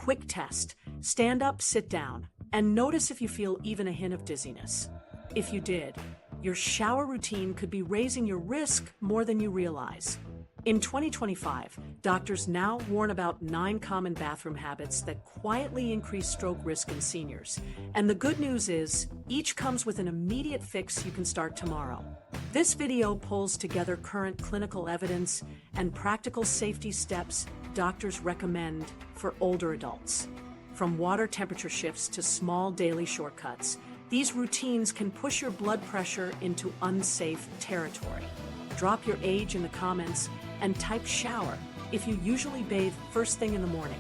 Quick test. Stand up, sit down, and notice if you feel even a hint of dizziness. If you did, your shower routine could be raising your risk more than you realize. In 2025, doctors now warn about 9 common bathroom habits that quietly increase stroke risk in seniors. And the good news is, each comes with an immediate fix you can start tomorrow. This video pulls together current clinical evidence and practical safety steps doctors recommend for older adults. From water temperature shifts to small daily shortcuts, these routines can push your blood pressure into unsafe territory. Drop your age in the comments and type shower if you usually bathe first thing in the morning.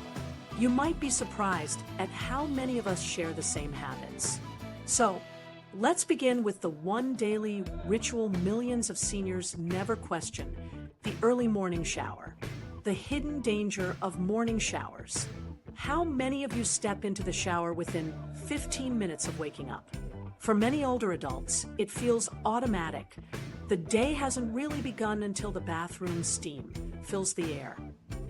You might be surprised at how many of us share the same habits. So, let's begin with the one daily ritual millions of seniors never question: the early morning shower. The hidden danger of morning showers. How many of you step into the shower within 15 minutes of waking up? For many older adults, it feels automatic. The day hasn't really begun until the bathroom steam fills the air.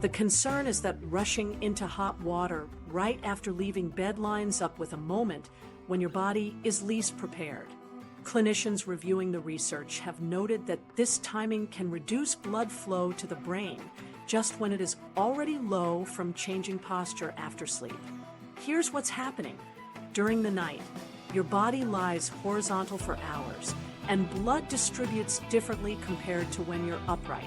The concern is that rushing into hot water right after leaving bed lines up with a moment when your body is least prepared. Clinicians reviewing the research have noted that this timing can reduce blood flow to the brain just when it is already low from changing posture after sleep. Here's what's happening. During the night, your body lies horizontal for hours, and blood distributes differently compared to when you're upright.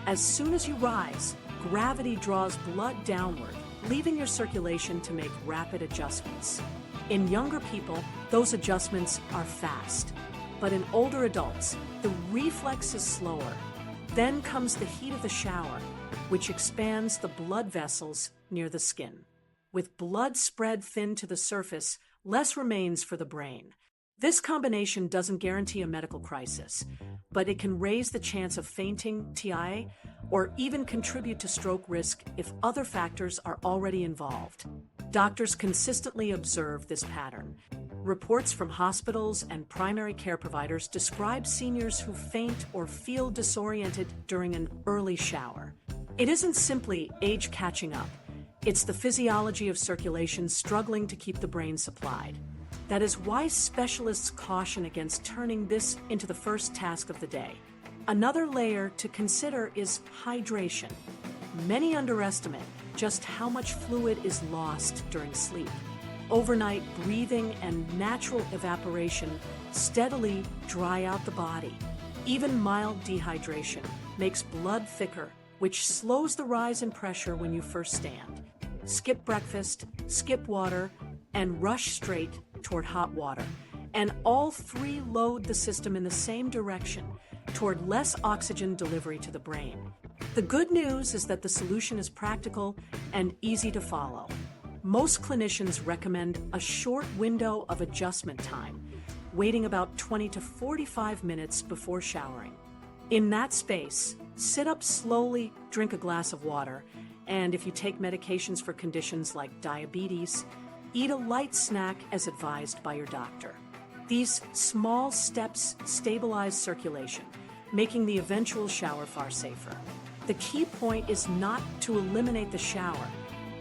As soon as you rise, gravity draws blood downward, leaving your circulation to make rapid adjustments. In younger people, those adjustments are fast. But in older adults, the reflex is slower. Then comes the heat of the shower, which expands the blood vessels near the skin. With blood spread thin to the surface, less remains for the brain. This combination doesn't guarantee a medical crisis, but it can raise the chance of fainting, TIA, or even contribute to stroke risk if other factors are already involved. Doctors consistently observe this pattern. Reports from hospitals and primary care providers describe seniors who faint or feel disoriented during an early shower. It isn't simply age catching up. It's the physiology of circulation struggling to keep the brain supplied. That is why specialists caution against turning this into the first task of the day. Another layer to consider is hydration. Many underestimate just how much fluid is lost during sleep. Overnight breathing and natural evaporation steadily dry out the body. Even mild dehydration makes blood thicker, which slows the rise in pressure when you first stand. Skip breakfast, skip water, and rush straight toward hot water. And all three load the system in the same direction, toward less oxygen delivery to the brain. The good news is that the solution is practical and easy to follow. Most clinicians recommend a short window of adjustment time, waiting about 20 to 45 minutes before showering. In that space, sit up slowly, drink a glass of water, and if you take medications for conditions like diabetes, eat a light snack as advised by your doctor. These small steps stabilize circulation, making the eventual shower far safer. The key point is not to eliminate the shower,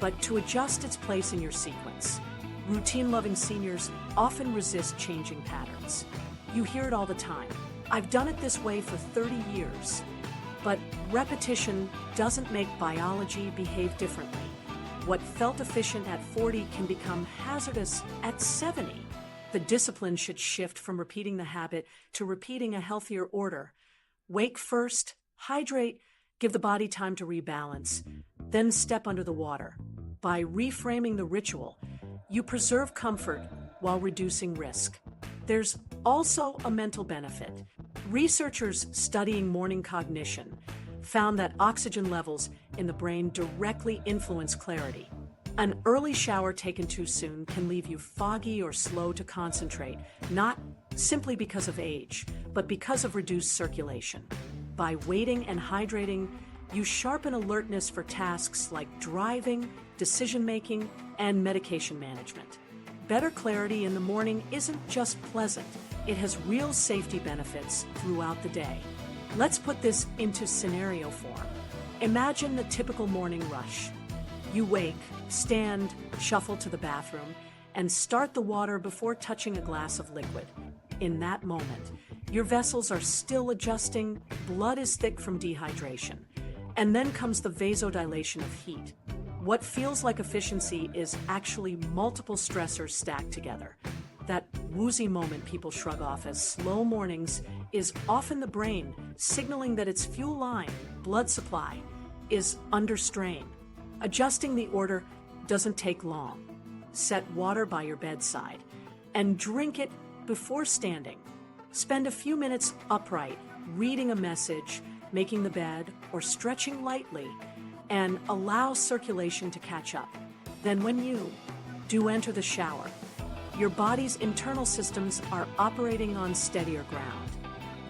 but to adjust its place in your sequence. Routine-loving seniors often resist changing patterns. You hear it all the time. I've done it this way for 30 years. But repetition doesn't make biology behave differently. What felt efficient at 40 can become hazardous at 70. The discipline should shift from repeating the habit to repeating a healthier order. Wake first, hydrate, give the body time to rebalance, then step under the water. By reframing the ritual, you preserve comfort while reducing risk. There's also a mental benefit. Researchers studying morning cognition found that oxygen levels in the brain directly influence clarity. An early shower taken too soon can leave you foggy or slow to concentrate, not simply because of age, but because of reduced circulation. By waiting and hydrating, you sharpen alertness for tasks like driving, decision-making, and medication management. Better clarity in the morning isn't just pleasant, it has real safety benefits throughout the day. Let's put this into scenario form. Imagine the typical morning rush. You wake, stand, shuffle to the bathroom, and start the water before touching a glass of liquid. In that moment, your vessels are still adjusting, blood is thick from dehydration, and then comes the vasodilation of heat. What feels like efficiency is actually multiple stressors stacked together. That woozy moment people shrug off as slow mornings is often the brain signaling that its fuel line, blood supply, is under strain. Adjusting the order doesn't take long. Set water by your bedside and drink it before standing. Spend a few minutes upright, reading a message, making the bed, or stretching lightly, and allow circulation to catch up. Then when you do enter the shower, your body's internal systems are operating on steadier ground.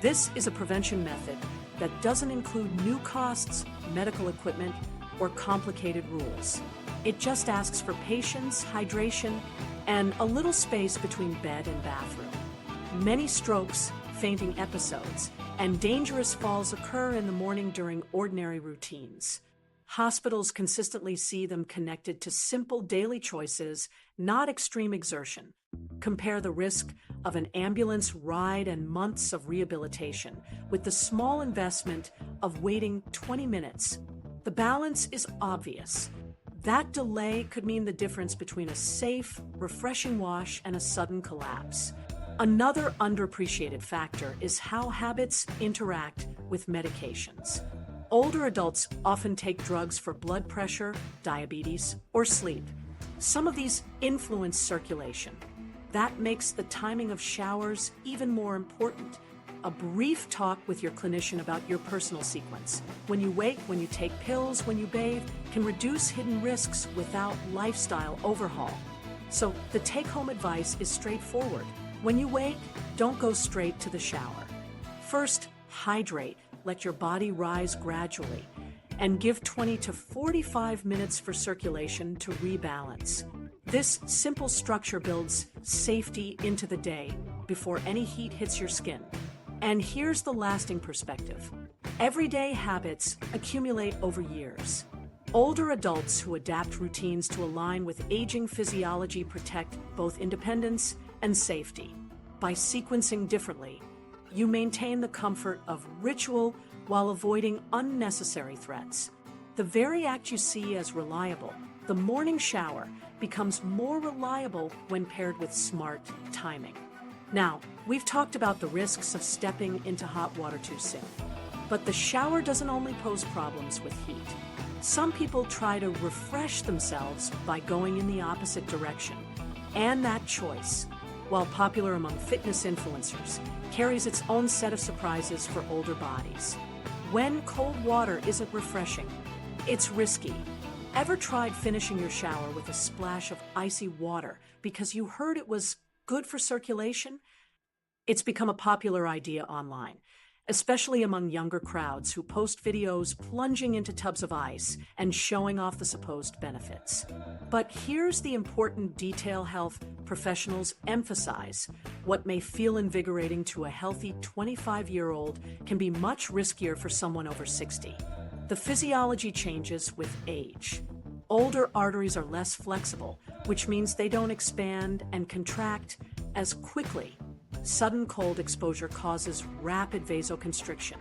This is a prevention method that doesn't include new costs, medical equipment, or complicated rules. It just asks for patience, hydration, and a little space between bed and bathroom. Many strokes, fainting episodes, and dangerous falls occur in the morning during ordinary routines. Hospitals consistently see them connected to simple daily choices, not extreme exertion. Compare the risk of an ambulance ride and months of rehabilitation with the small investment of waiting 20 minutes. The balance is obvious. That delay could mean the difference between a safe, refreshing wash and a sudden collapse. Another underappreciated factor is how habits interact with medications. Older adults often take drugs for blood pressure, diabetes, or sleep. Some of these influence circulation. That makes the timing of showers even more important. A brief talk with your clinician about your personal sequence. When you wake, when you take pills, when you bathe, can reduce hidden risks without lifestyle overhaul. So the take-home advice is straightforward. When you wake, don't go straight to the shower. First, hydrate. Let your body rise gradually, and give 20 to 45 minutes for circulation to rebalance. This simple structure builds safety into the day before any heat hits your skin. And here's the lasting perspective. Everyday habits accumulate over years. Older adults who adapt routines to align with aging physiology protect both independence and safety. By sequencing differently, you maintain the comfort of ritual while avoiding unnecessary threats. The very act you see as reliable, the morning shower, becomes more reliable when paired with smart timing. Now, we've talked about the risks of stepping into hot water too soon. But the shower doesn't only pose problems with heat. Some people try to refresh themselves by going in the opposite direction. And that choice, while popular among fitness influencers, carries its own set of surprises for older bodies. When cold water isn't refreshing, it's risky. Ever tried finishing your shower with a splash of icy water because you heard it was good for circulation? It's become a popular idea online, especially among younger crowds who post videos plunging into tubs of ice and showing off the supposed benefits. But here's the important detail: health professionals emphasize what may feel invigorating to a healthy 25-year-old can be much riskier for someone over 60. The physiology changes with age. Older arteries are less flexible, which means they don't expand and contract as quickly. Sudden cold exposure causes rapid vasoconstriction.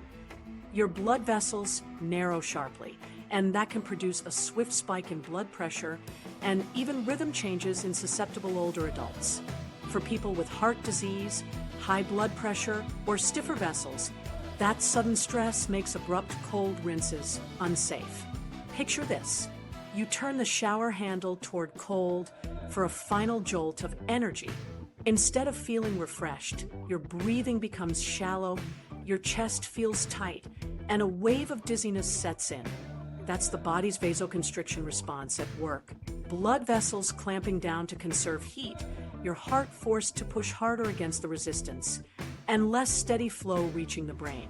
Your blood vessels narrow sharply, and that can produce a swift spike in blood pressure and even rhythm changes in susceptible older adults. For people with heart disease, high blood pressure, or stiffer vessels, that sudden stress makes abrupt cold rinses unsafe. Picture this. You turn the shower handle toward cold for a final jolt of energy. Instead of feeling refreshed, your breathing becomes shallow, your chest feels tight, and a wave of dizziness sets in. That's the body's vasoconstriction response at work. Blood vessels clamping down to conserve heat, your heart forced to push harder against the resistance, and less steady flow reaching the brain.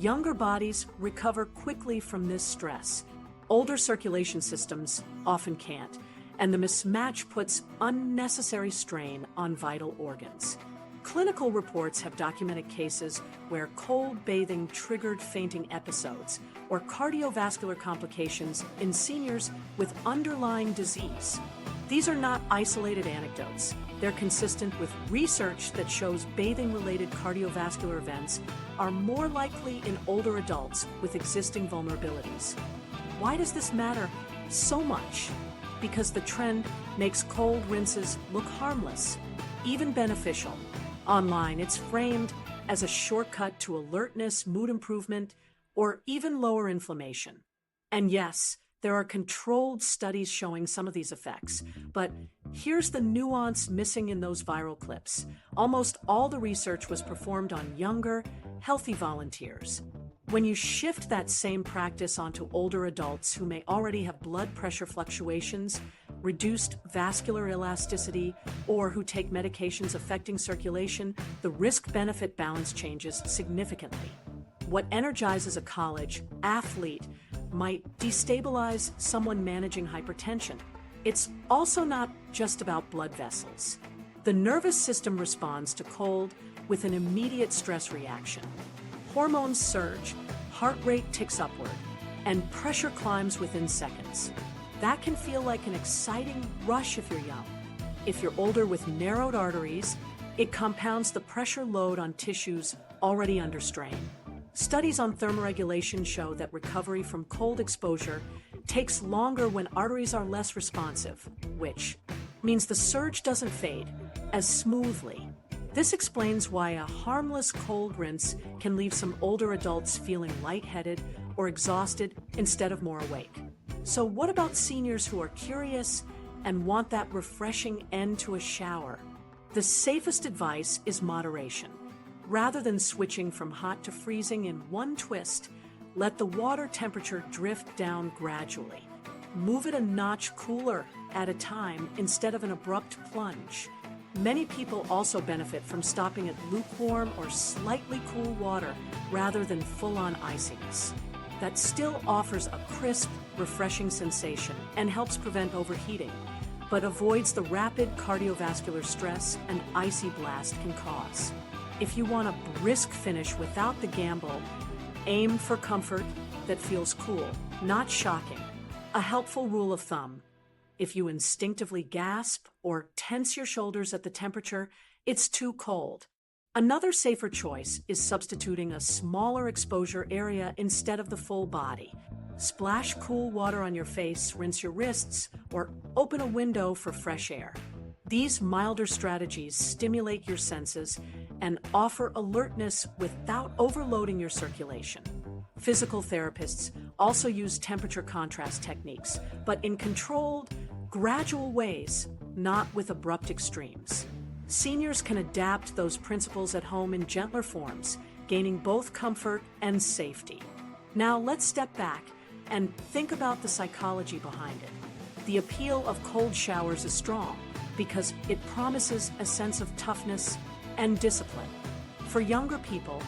Younger bodies recover quickly from this stress. Older circulation systems often can't, and the mismatch puts unnecessary strain on vital organs. Clinical reports have documented cases where cold bathing triggered fainting episodes or cardiovascular complications in seniors with underlying disease. These are not isolated anecdotes. They're consistent with research that shows bathing-related cardiovascular events are more likely in older adults with existing vulnerabilities. Why does this matter so much? Because the trend makes cold rinses look harmless, even beneficial. Online, it's framed as a shortcut to alertness, mood improvement, or even lower inflammation. And yes, there are controlled studies showing some of these effects, but here's the nuance missing in those viral clips. Almost all the research was performed on younger, healthy volunteers. When you shift that same practice onto older adults who may already have blood pressure fluctuations, reduced vascular elasticity, or who take medications affecting circulation, the risk-benefit balance changes significantly. What energizes a college athlete might destabilize someone managing hypertension. It's also not just about blood vessels. The nervous system responds to cold with an immediate stress reaction. Hormones surge, heart rate ticks upward, and pressure climbs within seconds. That can feel like an exciting rush if you're young. If you're older with narrowed arteries, it compounds the pressure load on tissues already under strain. Studies on thermoregulation show that recovery from cold exposure takes longer when arteries are less responsive, which means the surge doesn't fade as smoothly. This explains why a harmless cold rinse can leave some older adults feeling lightheaded or exhausted instead of more awake. So what about seniors who are curious and want that refreshing end to a shower? The safest advice is moderation. Rather than switching from hot to freezing in one twist, let the water temperature drift down gradually. Move it a notch cooler at a time instead of an abrupt plunge. Many people also benefit from stopping at lukewarm or slightly cool water rather than full-on iciness. That still offers a crisp, refreshing sensation and helps prevent overheating, but avoids the rapid cardiovascular stress an icy blast can cause. If you want a brisk finish without the gamble, aim for comfort that feels cool, not shocking. A helpful rule of thumb: if you instinctively gasp or tense your shoulders at the temperature, it's too cold. Another safer choice is substituting a smaller exposure area instead of the full body. Splash cool water on your face, rinse your wrists, or open a window for fresh air. These milder strategies stimulate your senses and offer alertness without overloading your circulation. Physical therapists also use temperature contrast techniques, but in controlled, gradual ways, not with abrupt extremes. Seniors can adapt those principles at home in gentler forms, gaining both comfort and safety. Now let's step back and think about the psychology behind it. The appeal of cold showers is strong because it promises a sense of toughness and discipline. For younger people,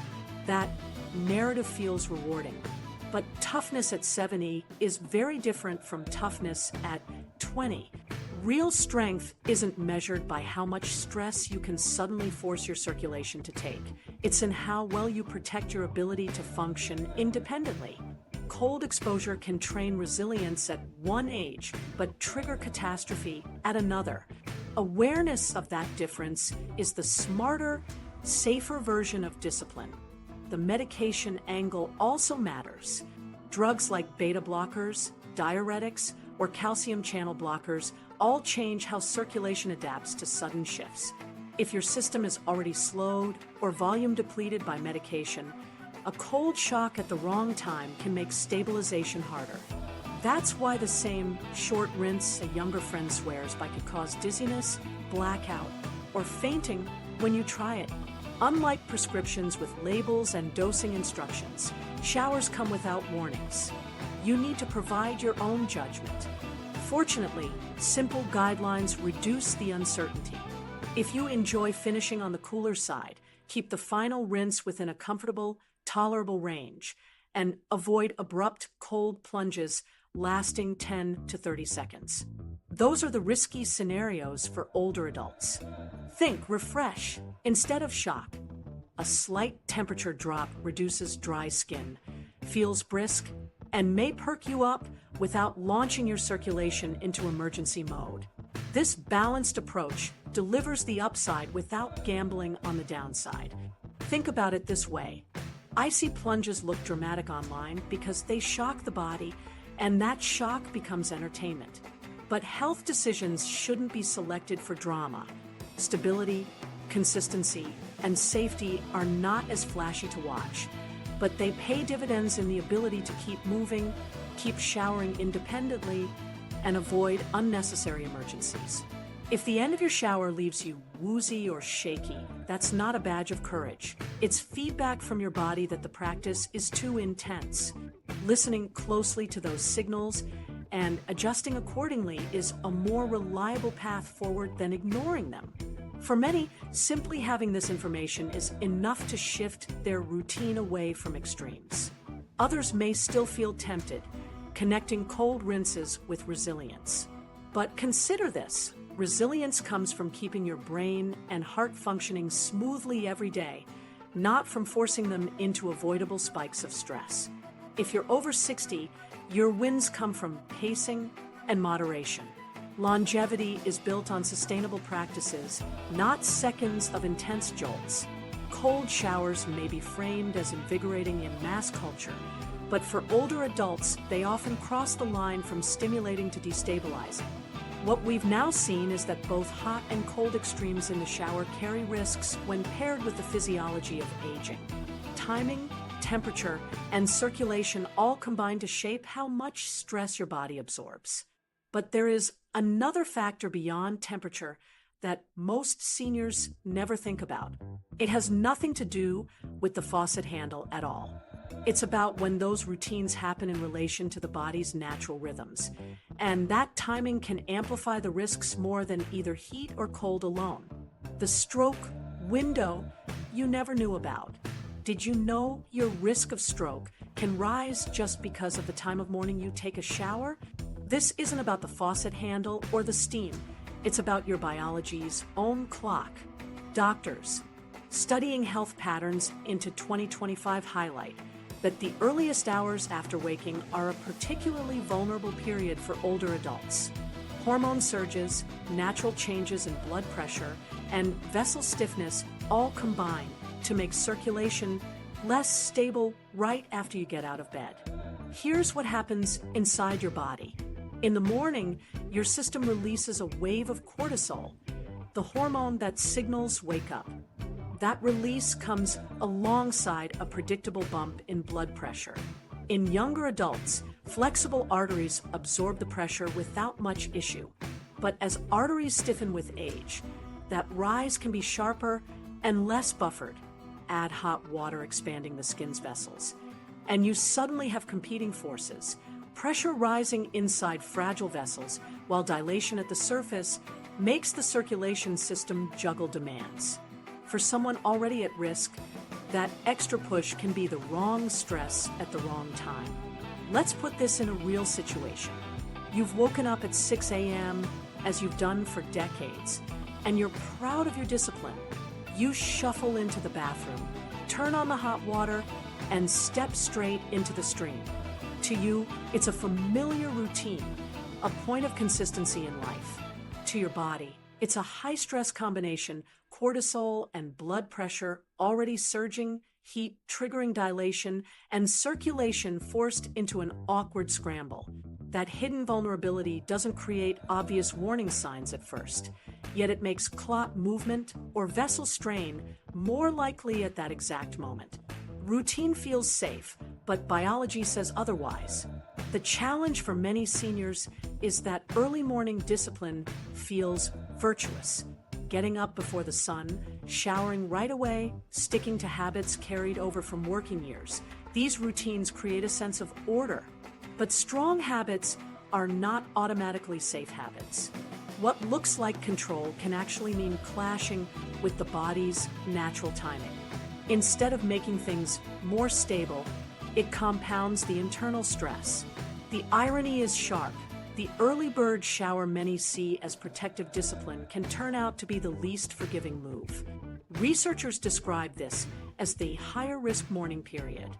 that narrative feels rewarding. But toughness at 70 is very different from toughness at 20. Real strength isn't measured by how much stress you can suddenly force your circulation to take. It's in how well you protect your ability to function independently. Cold exposure can train resilience at one age, but trigger catastrophe at another. Awareness of that difference is the smarter, safer version of discipline. The medication angle also matters. Drugs like beta blockers, diuretics, or calcium channel blockers all change how circulation adapts to sudden shifts. If your system is already slowed or volume depleted by medication, a cold shock at the wrong time can make stabilization harder. That's why the same short rinse a younger friend swears by could cause dizziness, blackout, or fainting when you try it. Unlike prescriptions with labels and dosing instructions, showers come without warnings. You need to provide your own judgment. Fortunately, simple guidelines reduce the uncertainty. If you enjoy finishing on the cooler side, keep the final rinse within a comfortable, tolerable range, and avoid abrupt cold plunges lasting 10 to 30 seconds. Those are the risky scenarios for older adults. Think refresh, Instead of shock, a slight temperature drop reduces dry skin, feels brisk, and may perk you up without launching your circulation into emergency mode. This balanced approach delivers the upside without gambling on the downside. Think about it this way. Icy plunges look dramatic online because they shock the body, and that shock becomes entertainment. But health decisions shouldn't be selected for drama. Stability, consistency, and safety are not as flashy to watch, but they pay dividends in the ability to keep moving, keep showering independently, and avoid unnecessary emergencies. If the end of your shower leaves you woozy or shaky, that's not a badge of courage. It's feedback from your body that the practice is too intense. Listening closely to those signals and adjusting accordingly is a more reliable path forward than ignoring them. For many, simply having this information is enough to shift their routine away from extremes. Others may still feel tempted, connecting cold rinses with resilience. But consider this. Resilience comes from keeping your brain and heart functioning smoothly every day, not from forcing them into avoidable spikes of stress. If you're over 60, your wins come from pacing and moderation. Longevity is built on sustainable practices, not seconds of intense jolts. Cold showers may be framed as invigorating in mass culture, but for older adults, they often cross the line from stimulating to destabilizing. What we've now seen is that both hot and cold extremes in the shower carry risks when paired with the physiology of aging. Timing, temperature, and circulation all combine to shape how much stress your body absorbs. But there is another factor beyond temperature that most seniors never think about. It has nothing to do with the faucet handle at all. It's about when those routines happen in relation to the body's natural rhythms. And that timing can amplify the risks more than either heat or cold alone. The stroke window you never knew about. Did you know your risk of stroke can rise just because of the time of morning you take a shower? This isn't about the faucet handle or the steam. It's about your biology's own clock. Doctors studying health patterns into 2025 highlight that the earliest hours after waking are a particularly vulnerable period for older adults. Hormone surges, natural changes in blood pressure, and vessel stiffness all combine to make circulation less stable right after you get out of bed. Here's what happens inside your body. In the morning, your system releases a wave of cortisol, the hormone that signals wake up. That release comes alongside a predictable bump in blood pressure. In younger adults, flexible arteries absorb the pressure without much issue. But as arteries stiffen with age, that rise can be sharper and less buffered. Add hot water expanding the skin's vessels, and you suddenly have competing forces. Pressure rising inside fragile vessels, while dilation at the surface makes the circulation system juggle demands. For someone already at risk, that extra push can be the wrong stress at the wrong time. Let's put this in a real situation. You've woken up at 6 a.m., as you've done for decades, and you're proud of your discipline. You shuffle into the bathroom, turn on the hot water, and step straight into the stream. To you, it's a familiar routine, a point of consistency in life. To your body, it's a high-stress combination, cortisol and blood pressure already surging, heat triggering dilation, and circulation forced into an awkward scramble. That hidden vulnerability doesn't create obvious warning signs at first, yet it makes clot movement or vessel strain more likely at that exact moment. Routine feels safe, but biology says otherwise. The challenge for many seniors is that early morning discipline feels virtuous. Getting up before the sun, showering right away, sticking to habits carried over from working years. These routines create a sense of order. But strong habits are not automatically safe habits. What looks like control can actually mean clashing with the body's natural timing. Instead of making things more stable, it compounds the internal stress. The irony is sharp. The early bird shower many see as protective discipline can turn out to be the least forgiving move. Researchers describe this as the higher risk morning period.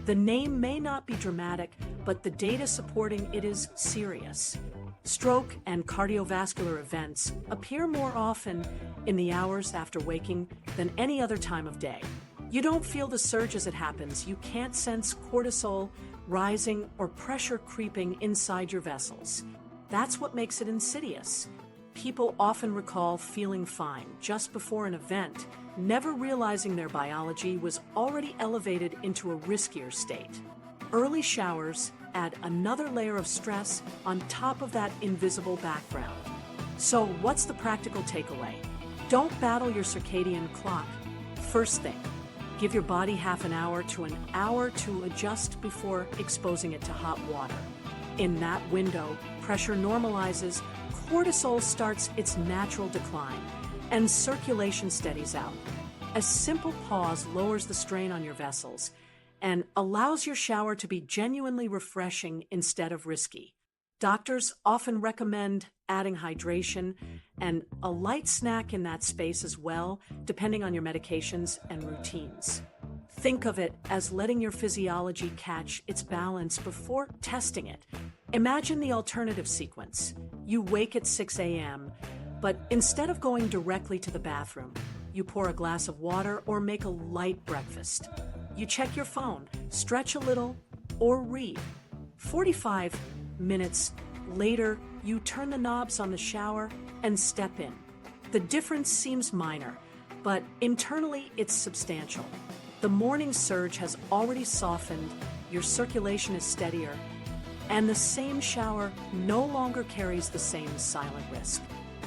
The name may not be dramatic, but the data supporting it is serious. Stroke and cardiovascular events appear more often in the hours after waking than any other time of day. You don't feel the surge as it happens. You can't sense cortisol rising or pressure creeping inside your vessels. That's what makes it insidious. People often recall feeling fine just before an event, never realizing their biology was already elevated into a riskier state. Early showers add another layer of stress on top of that invisible background. So, what's the practical takeaway? Don't battle your circadian clock. First thing, give your body half an hour to an hour to adjust before exposing it to hot water. In that window, pressure normalizes, cortisol starts its natural decline, and circulation steadies out. A simple pause lowers the strain on your vessels and allows your shower to be genuinely refreshing instead of risky. Doctors often recommend adding hydration and a light snack in that space as well, depending on your medications and routines. Think of it as letting your physiology catch its balance before testing it. Imagine the alternative sequence. You wake at 6 a.m., but instead of going directly to the bathroom, you pour a glass of water or make a light breakfast. You check your phone, stretch a little, or read. 45 minutes later, you turn the knobs on the shower and step in. The difference seems minor, but internally it's substantial. The morning surge has already softened, your circulation is steadier, and the same shower no longer carries the same silent risk.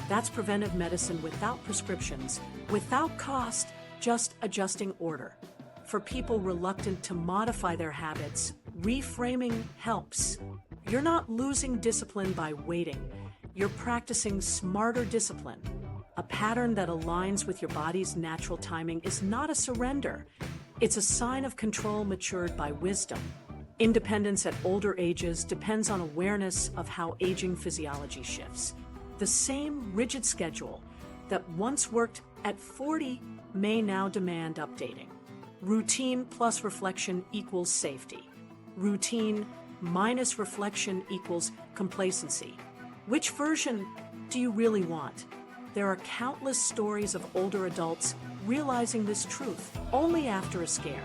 That's preventive medicine without prescriptions, without cost, just adjusting order. For people reluctant to modify their habits, reframing helps. You're not losing discipline by waiting. You're practicing smarter discipline. A pattern that aligns with your body's natural timing is not a surrender. It's a sign of control matured by wisdom. Independence at older ages depends on awareness of how aging physiology shifts. The same rigid schedule that once worked at 40 may now demand updating. Routine plus reflection equals safety. Routine minus reflection equals complacency. Which version do you really want? There are countless stories of older adults realizing this truth only after a scare.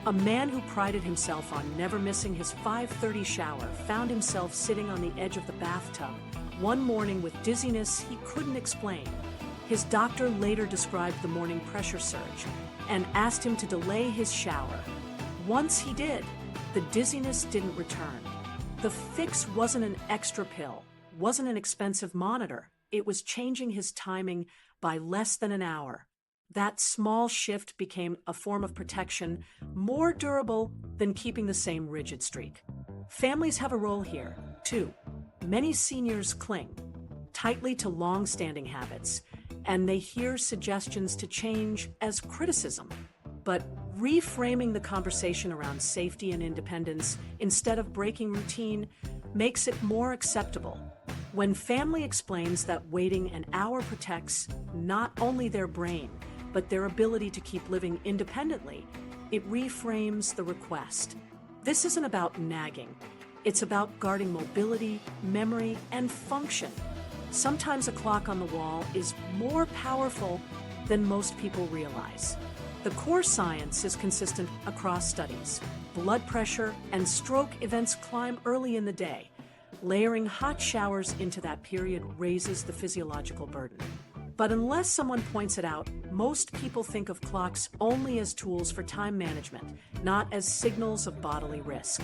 A man who prided himself on never missing his 5:30 shower found himself sitting on the edge of the bathtub one morning with dizziness he couldn't explain. His doctor later described the morning pressure surge and asked him to delay his shower. Once he did, the dizziness didn't return. The fix wasn't an extra pill, wasn't an expensive monitor. It was changing his timing by less than an hour. That small shift became a form of protection more durable than keeping the same rigid streak. Families have a role here, too. Many seniors cling tightly to long-standing habits, and they hear suggestions to change as criticism. But reframing the conversation around safety and independence instead of breaking routine makes it more acceptable. When family explains that waiting an hour protects not only their brain, but their ability to keep living independently, it reframes the request. This isn't about nagging. It's about guarding mobility, memory, and function. Sometimes a clock on the wall is more powerful than most people realize. The core science is consistent across studies. Blood pressure and stroke events climb early in the day. Layering hot showers into that period raises the physiological burden. But unless someone points it out, most people think of clocks only as tools for time management, not as signals of bodily risk.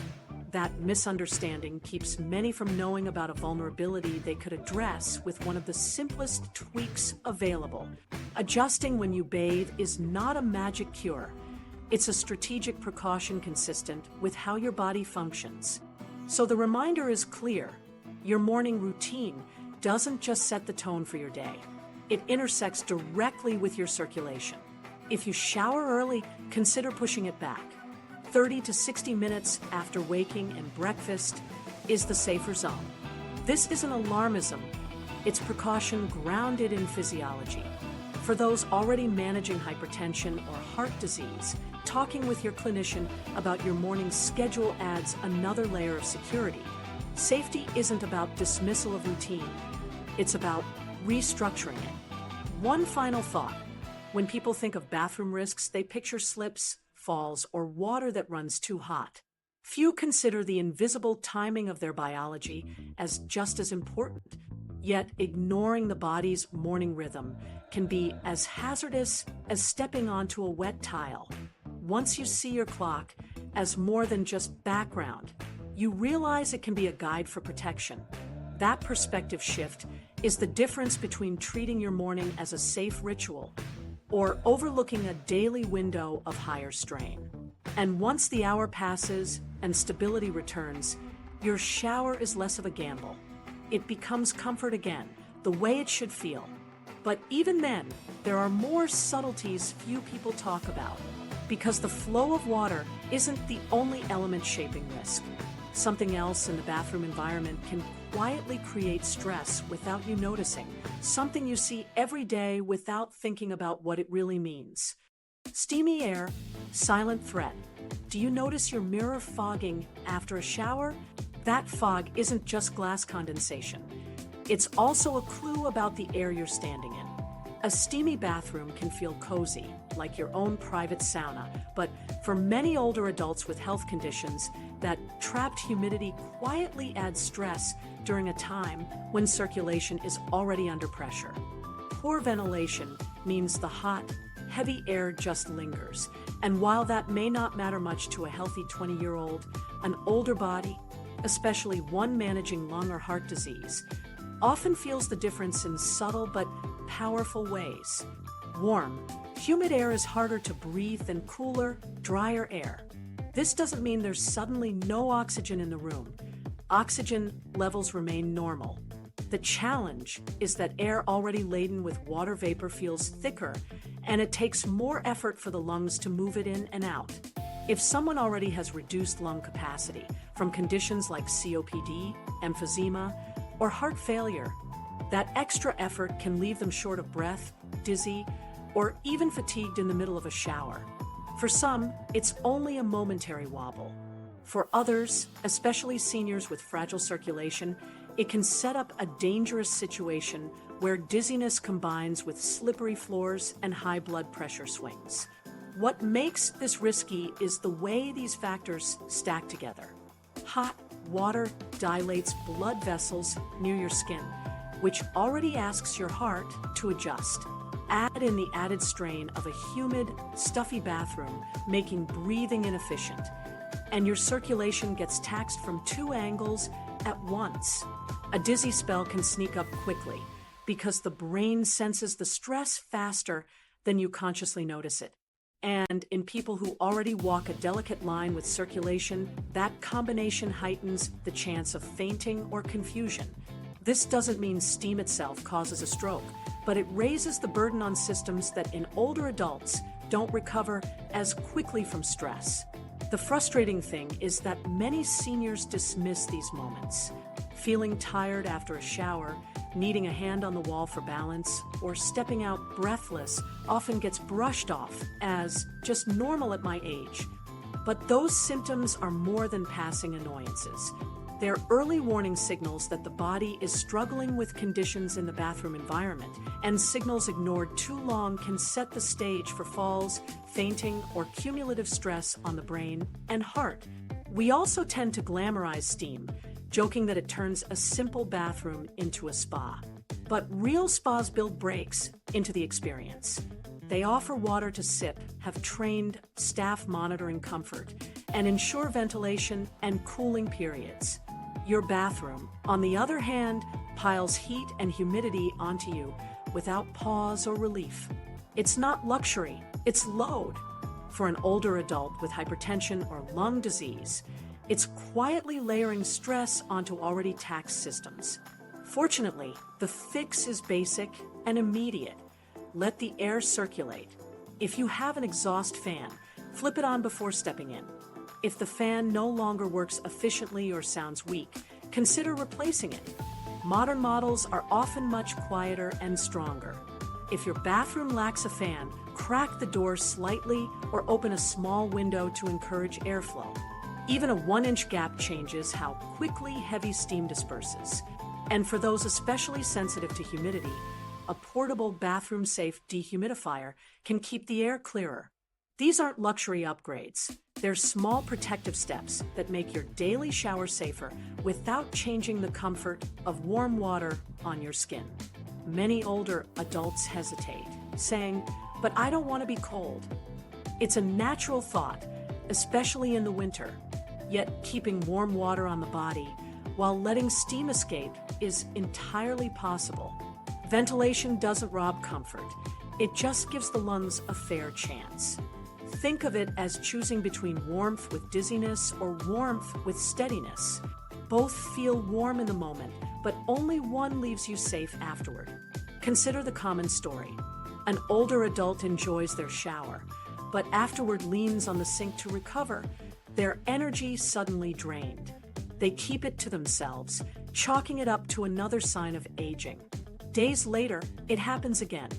That misunderstanding keeps many from knowing about a vulnerability they could address with one of the simplest tweaks available. Adjusting when you bathe is not a magic cure. It's a strategic precaution consistent with how your body functions. So the reminder is clear. Your morning routine doesn't just set the tone for your day. It intersects directly with your circulation. If you shower early, consider pushing it back. 30 to 60 minutes after waking and breakfast is the safer zone. This isn't alarmism. It's precaution grounded in physiology. For those already managing hypertension or heart disease, talking with your clinician about your morning schedule adds another layer of security. Safety isn't about dismissal of routine, it's about restructuring it. One final thought. When people think of bathroom risks, they picture slips, falls, or water that runs too hot. Few consider the invisible timing of their biology as just as important. Yet, ignoring the body's morning rhythm can be as hazardous as stepping onto a wet tile. Once you see your clock as more than just background, you realize it can be a guide for protection. That perspective shift is the difference between treating your morning as a safe ritual or overlooking a daily window of higher strain. And once the hour passes and stability returns, your shower is less of a gamble. It becomes comfort again, the way it should feel. But even then, there are more subtleties few people talk about, because the flow of water isn't the only element shaping risk. Something else in the bathroom environment can quietly create stress without you noticing, something you see every day without thinking about what it really means. Steamy air, silent threat. Do you notice your mirror fogging after a shower? That fog isn't just glass condensation. It's also a clue about the air you're standing in. A steamy bathroom can feel cozy, like your own private sauna, but for many older adults with health conditions, that trapped humidity quietly adds stress during a time when circulation is already under pressure. Poor ventilation means the hot, heavy air just lingers, and while that may not matter much to a healthy 20-year-old, an older body, especially one managing lung or heart disease, often feels the difference in subtle but powerful ways. Warm, humid air is harder to breathe than cooler, drier air. This doesn't mean there's suddenly no oxygen in the room. Oxygen levels remain normal. The challenge is that air already laden with water vapor feels thicker, and it takes more effort for the lungs to move it in and out. If someone already has reduced lung capacity from conditions like COPD, emphysema, or heart failure, that extra effort can leave them short of breath, dizzy, or even fatigued in the middle of a shower. For some, it's only a momentary wobble. For others, especially seniors with fragile circulation, it can set up a dangerous situation where dizziness combines with slippery floors and high blood pressure swings. What makes this risky is the way these factors stack together. Hot water dilates blood vessels near your skin, which already asks your heart to adjust. Add in the added strain of a humid, stuffy bathroom, making breathing inefficient, and your circulation gets taxed from two angles at once. A dizzy spell can sneak up quickly because the brain senses the stress faster than you consciously notice it. And in people who already walk a delicate line with circulation, that combination heightens the chance of fainting or confusion. This doesn't mean steam itself causes a stroke, but it raises the burden on systems that in older adults don't recover as quickly from stress. The frustrating thing is that many seniors dismiss these moments. Feeling tired after a shower, needing a hand on the wall for balance, or stepping out breathless often gets brushed off as just normal at my age. But those symptoms are more than passing annoyances. They're early warning signals that the body is struggling with conditions in the bathroom environment, and signals ignored too long can set the stage for falls, fainting, or cumulative stress on the brain and heart. We also tend to glamorize steam, joking that it turns a simple bathroom into a spa. But real spas build breaks into the experience. They offer water to sip, have trained staff monitoring comfort, and ensure ventilation and cooling periods. Your bathroom, on the other hand, piles heat and humidity onto you without pause or relief. It's not luxury, it's load. For an older adult with hypertension or lung disease, it's quietly layering stress onto already taxed systems. Fortunately, the fix is basic and immediate. Let the air circulate. If you have an exhaust fan, flip it on before stepping in. If the fan no longer works efficiently or sounds weak, consider replacing it. Modern models are often much quieter and stronger. If your bathroom lacks a fan, crack the door slightly or open a small window to encourage airflow. Even a 1-inch gap changes how quickly heavy steam disperses. And for those especially sensitive to humidity, a portable bathroom-safe dehumidifier can keep the air clearer. These aren't luxury upgrades. They're small protective steps that make your daily shower safer without changing the comfort of warm water on your skin. Many older adults hesitate, saying, "But I don't want to be cold." It's a natural thought, especially in the winter. Yet keeping warm water on the body while letting steam escape is entirely possible. Ventilation doesn't rob comfort. It just gives the lungs a fair chance. Think of it as choosing between warmth with dizziness or warmth with steadiness. Both feel warm in the moment, but only one leaves you safe afterward. Consider the common story. An older adult enjoys their shower, but afterward leans on the sink to recover, their energy suddenly drained. They keep it to themselves, chalking it up to another sign of aging. Days later, it happens again.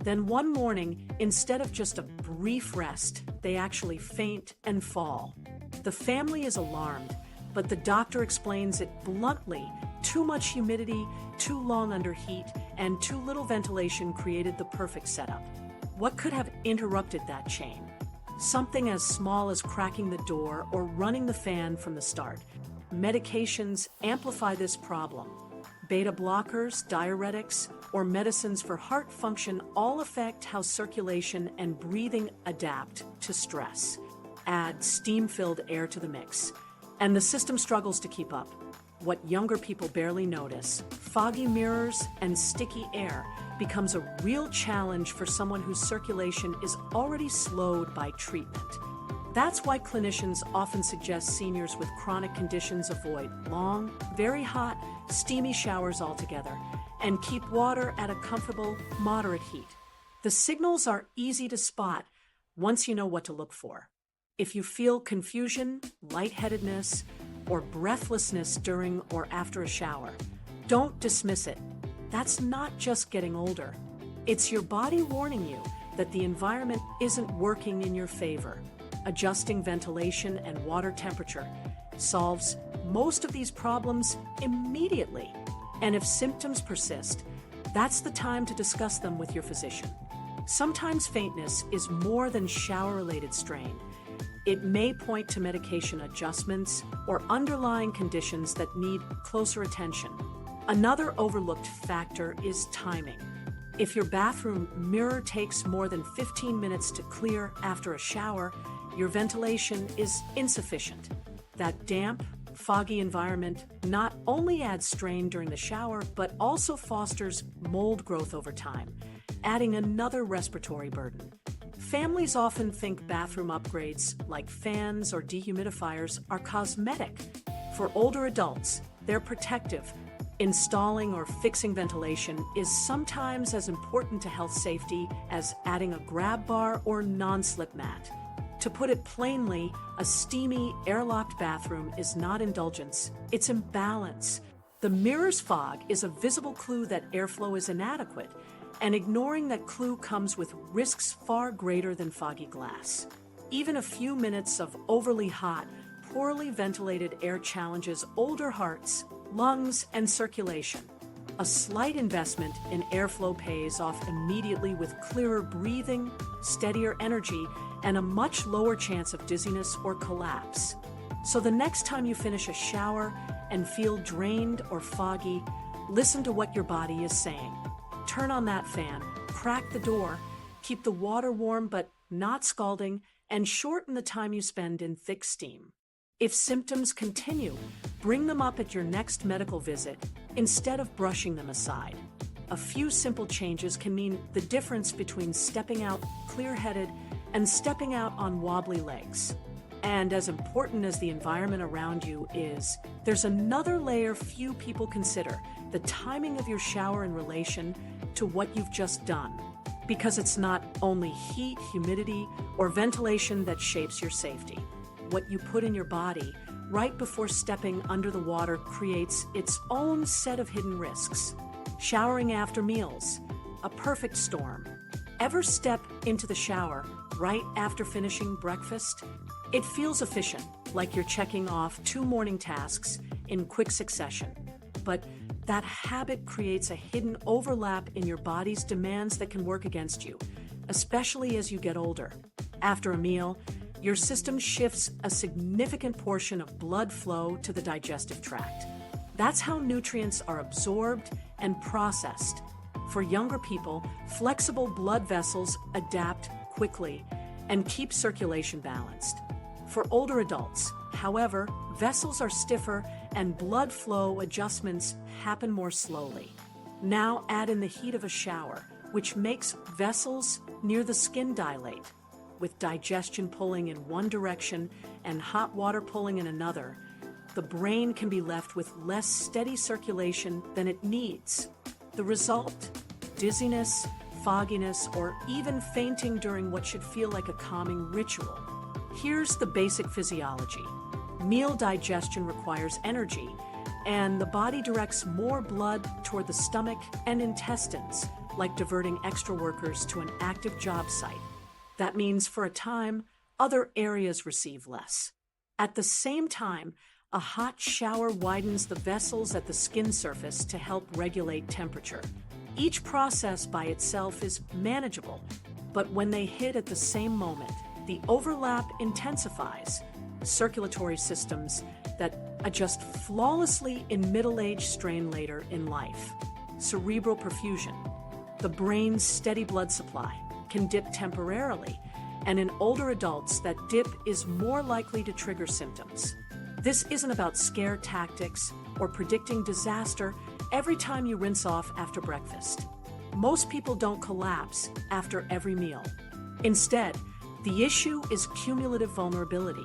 Then one morning, instead of just a brief rest, they actually faint and fall. The family is alarmed, but the doctor explains it bluntly. Too much humidity, too long under heat, and too little ventilation created the perfect setup. What could have interrupted that chain? Something as small as cracking the door or running the fan from the start. Medications amplify this problem. Beta blockers, diuretics, or medicines for heart function all affect how circulation and breathing adapt to stress. Add steam-filled air to the mix, and the system struggles to keep up. What younger people barely notice, foggy mirrors and sticky air, becomes a real challenge for someone whose circulation is already slowed by treatment. That's why clinicians often suggest seniors with chronic conditions avoid long, very hot, steamy showers altogether and keep water at a comfortable, moderate heat. The signals are easy to spot once you know what to look for. If you feel confusion, lightheadedness, or breathlessness during or after a shower, don't dismiss it. That's not just getting older. It's your body warning you that the environment isn't working in your favor. Adjusting ventilation and water temperature solves most of these problems immediately. And if symptoms persist, that's the time to discuss them with your physician. Sometimes faintness is more than shower-related strain. It may point to medication adjustments or underlying conditions that need closer attention. Another overlooked factor is timing. If your bathroom mirror takes more than 15 minutes to clear after a shower, your ventilation is insufficient. That damp, foggy environment not only adds strain during the shower, but also fosters mold growth over time, adding another respiratory burden. Families often think bathroom upgrades like fans or dehumidifiers are cosmetic. For older adults, they're protective. Installing or fixing ventilation is sometimes as important to health safety as adding a grab bar or non-slip mat. To put it plainly, a steamy, airlocked bathroom is not indulgence, it's imbalance. The mirror's fog is a visible clue that airflow is inadequate, and ignoring that clue comes with risks far greater than foggy glass. Even a few minutes of overly hot, poorly ventilated air challenges older hearts, lungs, and circulation. A slight investment in airflow pays off immediately with clearer breathing, steadier energy, and a much lower chance of dizziness or collapse. So the next time you finish a shower and feel drained or foggy, listen to what your body is saying. Turn on that fan, crack the door, keep the water warm but not scalding, and shorten the time you spend in thick steam. If symptoms continue, bring them up at your next medical visit instead of brushing them aside. A few simple changes can mean the difference between stepping out clear-headed and stepping out on wobbly legs. And as important as the environment around you is, there's another layer few people consider: the timing of your shower in relation to what you've just done. Because it's not only heat, humidity, or ventilation that shapes your safety. What you put in your body right before stepping under the water creates its own set of hidden risks. Showering after meals, a perfect storm. Ever step into the shower right after finishing breakfast? It feels efficient, like you're checking off 2 morning tasks in quick succession. But that habit creates a hidden overlap in your body's demands that can work against you, especially as you get older. After a meal, your system shifts a significant portion of blood flow to the digestive tract. That's how nutrients are absorbed and processed. For younger people, flexible blood vessels adapt quickly and keep circulation balanced. For older adults, however, vessels are stiffer and blood flow adjustments happen more slowly. Now add in the heat of a shower, which makes vessels near the skin dilate. With digestion pulling in one direction and hot water pulling in another, the brain can be left with less steady circulation than it needs. The result? Dizziness, fogginess, or even fainting during what should feel like a calming ritual. Here's the basic physiology. Meal digestion requires energy, and the body directs more blood toward the stomach and intestines, like diverting extra workers to an active job site. That means, for a time, other areas receive less. At the same time, a hot shower widens the vessels at the skin surface to help regulate temperature. Each process by itself is manageable, but when they hit at the same moment, the overlap intensifies. Circulatory systems that adjust flawlessly in middle-age strain later in life. Cerebral perfusion, the brain's steady blood supply, can dip temporarily, and in older adults, that dip is more likely to trigger symptoms. This isn't about scare tactics or predicting disaster every time you rinse off after breakfast. Most people don't collapse after every meal. Instead, the issue is cumulative vulnerability.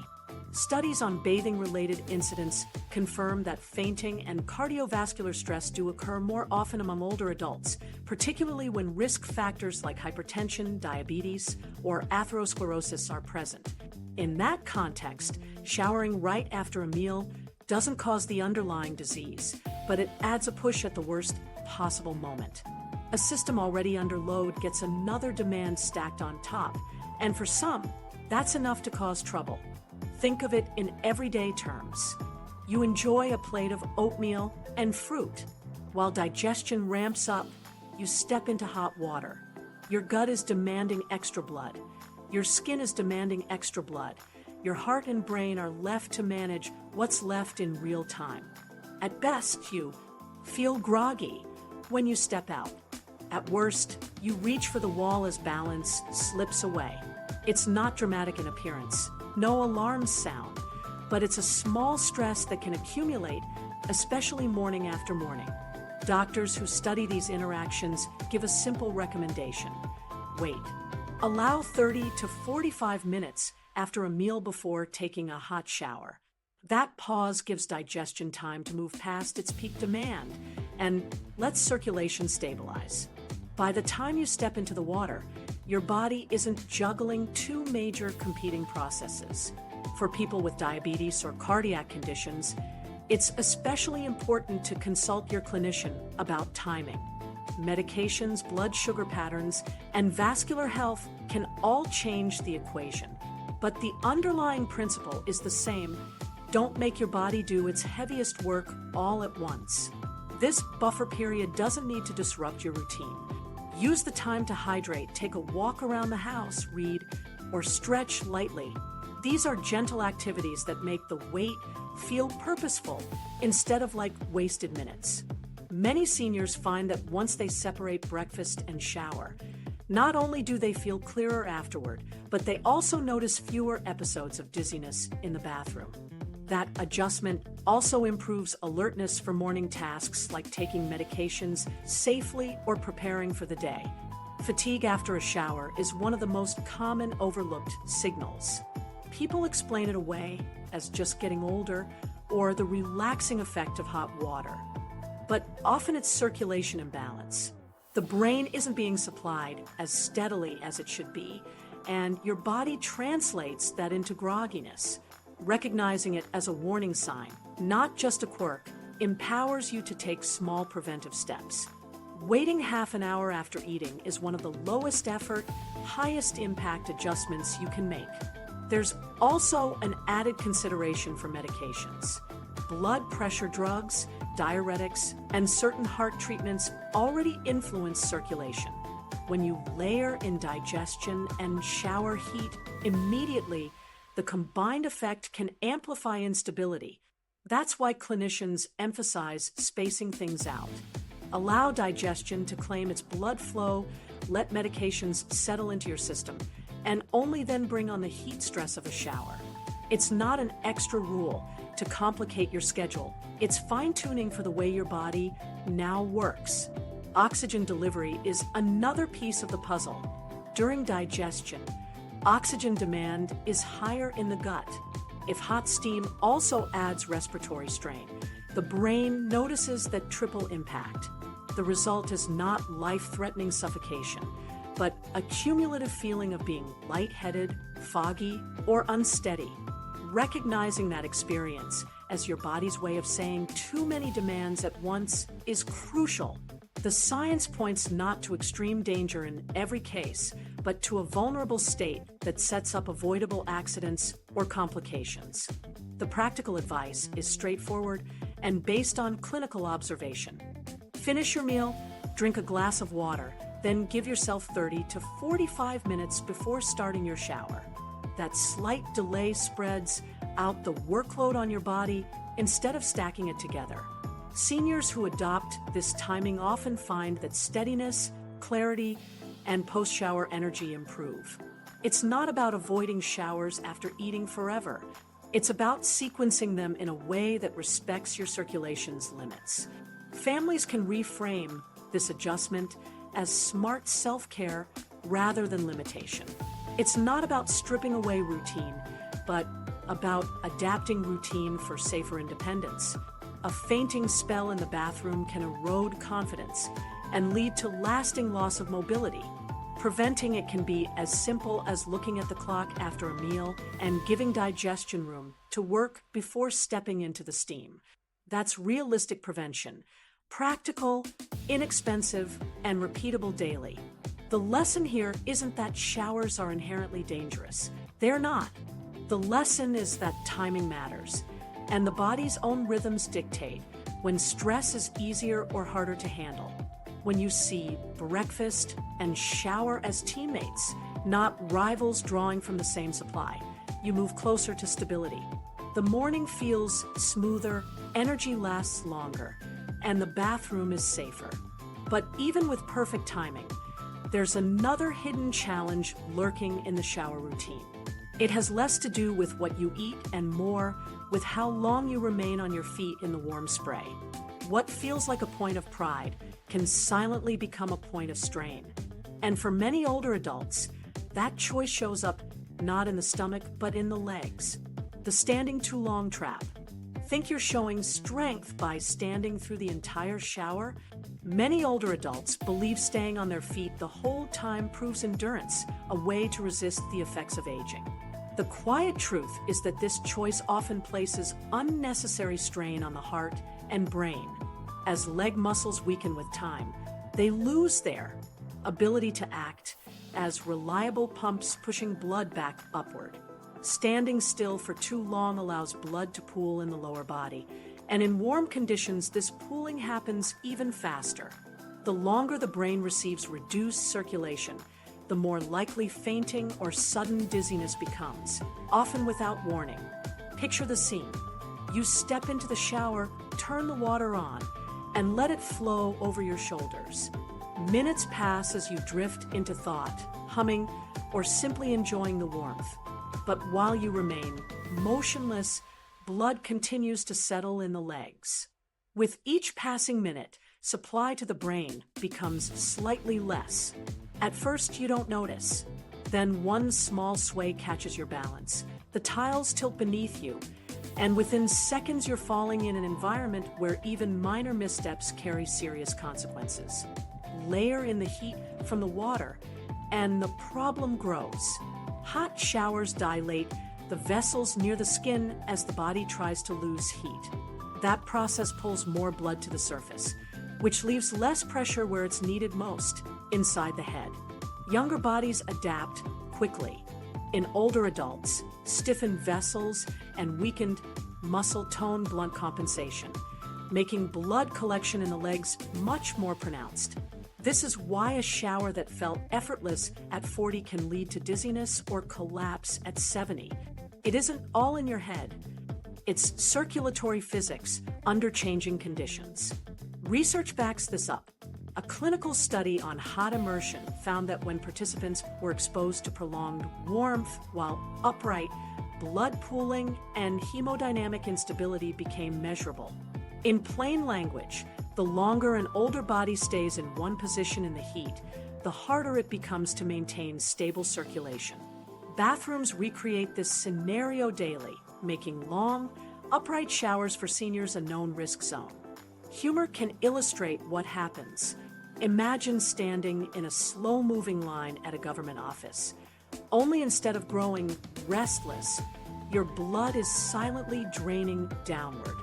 Studies on bathing-related incidents confirm that fainting and cardiovascular stress do occur more often among older adults, particularly when risk factors like hypertension, diabetes, or atherosclerosis are present. In that context, showering right after a meal doesn't cause the underlying disease, but it adds a push at the worst possible moment. A system already under load gets another demand stacked on top, and for some, that's enough to cause trouble. Think of it in everyday terms. You enjoy a plate of oatmeal and fruit. While digestion ramps up, you step into hot water. Your gut is demanding extra blood. Your skin is demanding extra blood. Your heart and brain are left to manage what's left in real time. At best, you feel groggy when you step out. At worst, you reach for the wall as balance slips away. It's not dramatic in appearance. No alarms sound, but it's a small stress that can accumulate, especially morning after morning. Doctors who study these interactions give a simple recommendation. Wait. Allow 30 to 45 minutes after a meal before taking a hot shower. That pause gives digestion time to move past its peak demand and lets circulation stabilize. By the time you step into the water, your body isn't juggling 2 major competing processes. For people with diabetes or cardiac conditions, it's especially important to consult your clinician about timing. Medications, blood sugar patterns, and vascular health can all change the equation. But the underlying principle is the same. Don't make your body do its heaviest work all at once. This buffer period doesn't need to disrupt your routine. Use the time to hydrate, take a walk around the house, read, or stretch lightly. These are gentle activities that make the wait feel purposeful instead of like wasted minutes. Many seniors find that once they separate breakfast and shower, not only do they feel clearer afterward, but they also notice fewer episodes of dizziness in the bathroom. That adjustment also improves alertness for morning tasks like taking medications safely or preparing for the day. Fatigue after a shower is one of the most common overlooked signals. People explain it away as just getting older or the relaxing effect of hot water. But often it's circulation imbalance. The brain isn't being supplied as steadily as it should be, and your body translates that into grogginess. Recognizing it as a warning sign, not just a quirk, empowers you to take small preventive steps. Waiting half an hour after eating is one of the lowest effort, highest impact adjustments you can make. There's also an added consideration for medications. Blood pressure drugs, diuretics, and certain heart treatments already influence circulation. When you layer in digestion and shower heat immediately, the combined effect can amplify instability. That's why clinicians emphasize spacing things out. Allow digestion to claim its blood flow, let medications settle into your system, and only then bring on the heat stress of a shower. It's not an extra rule to complicate your schedule. It's fine-tuning for the way your body now works. Oxygen delivery is another piece of the puzzle. During digestion, oxygen demand is higher in the gut. If hot steam also adds respiratory strain, the brain notices that triple impact. The result is not life-threatening suffocation, but a cumulative feeling of being lightheaded, foggy, or unsteady. Recognizing that experience as your body's way of saying too many demands at once is crucial. The science points not to extreme danger in every case, but to a vulnerable state that sets up avoidable accidents or complications. The practical advice is straightforward and based on clinical observation. Finish your meal, drink a glass of water, then give yourself 30 to 45 minutes before starting your shower. That slight delay spreads out the workload on your body instead of stacking it together. Seniors who adopt this timing often find that steadiness, clarity, and post-shower energy improve. It's not about avoiding showers after eating forever. It's about sequencing them in a way that respects your circulation's limits. Families can reframe this adjustment as smart self-care rather than limitation. It's not about stripping away routine, but about adapting routine for safer independence. A fainting spell in the bathroom can erode confidence and lead to lasting loss of mobility. Preventing it can be as simple as looking at the clock after a meal and giving digestion room to work before stepping into the steam. That's realistic prevention. Practical, inexpensive, and repeatable daily. The lesson here isn't that showers are inherently dangerous. They're not. The lesson is that timing matters, and the body's own rhythms dictate when stress is easier or harder to handle. When you see breakfast and shower as teammates, not rivals drawing from the same supply, you move closer to stability. The morning feels smoother, energy lasts longer, and the bathroom is safer. But even with perfect timing, there's another hidden challenge lurking in the shower routine. It has less to do with what you eat and more with how long you remain on your feet in the warm spray. What feels like a point of pride can silently become a point of strain. And for many older adults, that choice shows up not in the stomach, but in the legs. The standing too long trap. Think you're showing strength by standing through the entire shower? Many older adults believe staying on their feet the whole time proves endurance, a way to resist the effects of aging. The quiet truth is that this choice often places unnecessary strain on the heart and brain. As leg muscles weaken with time, they lose their ability to act as reliable pumps pushing blood back upward. Standing still for too long allows blood to pool in the lower body, and in warm conditions, this pooling happens even faster. The longer the brain receives reduced circulation, the more likely fainting or sudden dizziness becomes, often without warning. Picture the scene. You step into the shower, turn the water on, and let it flow over your shoulders. Minutes pass as you drift into thought, humming, or simply enjoying the warmth. But while you remain motionless, blood continues to settle in the legs. With each passing minute, supply to the brain becomes slightly less. At first, you don't notice. Then one small sway catches your balance. The tiles tilt beneath you, and within seconds you're falling in an environment where even minor missteps carry serious consequences. Layer in the heat from the water, and the problem grows. Hot showers dilate the vessels near the skin as the body tries to lose heat. That process pulls more blood to the surface, which leaves less pressure where it's needed most, inside the head. Younger bodies adapt quickly. In older adults, stiffened vessels and weakened muscle tone blunt compensation, making blood collection in the legs much more pronounced. This is why a shower that felt effortless at 40 can lead to dizziness or collapse at 70. It isn't all in your head. It's circulatory physics under changing conditions. Research backs this up. A clinical study on hot immersion found that when participants were exposed to prolonged warmth while upright, blood pooling and hemodynamic instability became measurable. In plain language, the longer an older body stays in one position in the heat, the harder it becomes to maintain stable circulation. Bathrooms recreate this scenario daily, making long, upright showers for seniors a known risk zone. Humor can illustrate what happens. Imagine standing in a slow-moving line at a government office. Only instead of growing restless, your blood is silently draining downward.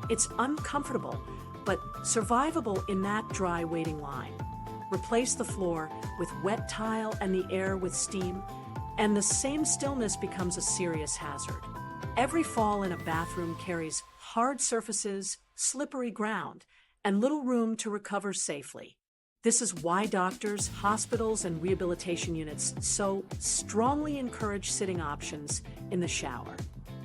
It's uncomfortable, but survivable in that dry waiting line. Replace the floor with wet tile and the air with steam, and the same stillness becomes a serious hazard. Every fall in a bathroom carries hard surfaces, slippery ground, and little room to recover safely. This is why doctors, hospitals, and rehabilitation units so strongly encourage sitting options in the shower.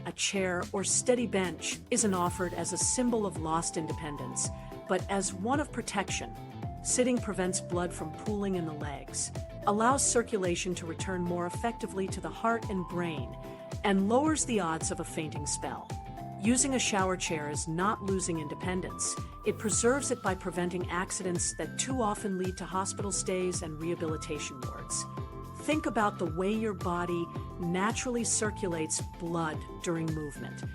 A chair or steady bench isn't offered as a symbol of lost independence, but as one of protection. Sitting prevents blood from pooling in the legs, allows circulation to return more effectively to the heart and brain, and lowers the odds of a fainting spell. Using a shower chair is not losing independence. It preserves it by preventing accidents that too often lead to hospital stays and rehabilitation wards. Think about the way your body naturally circulates blood during movement.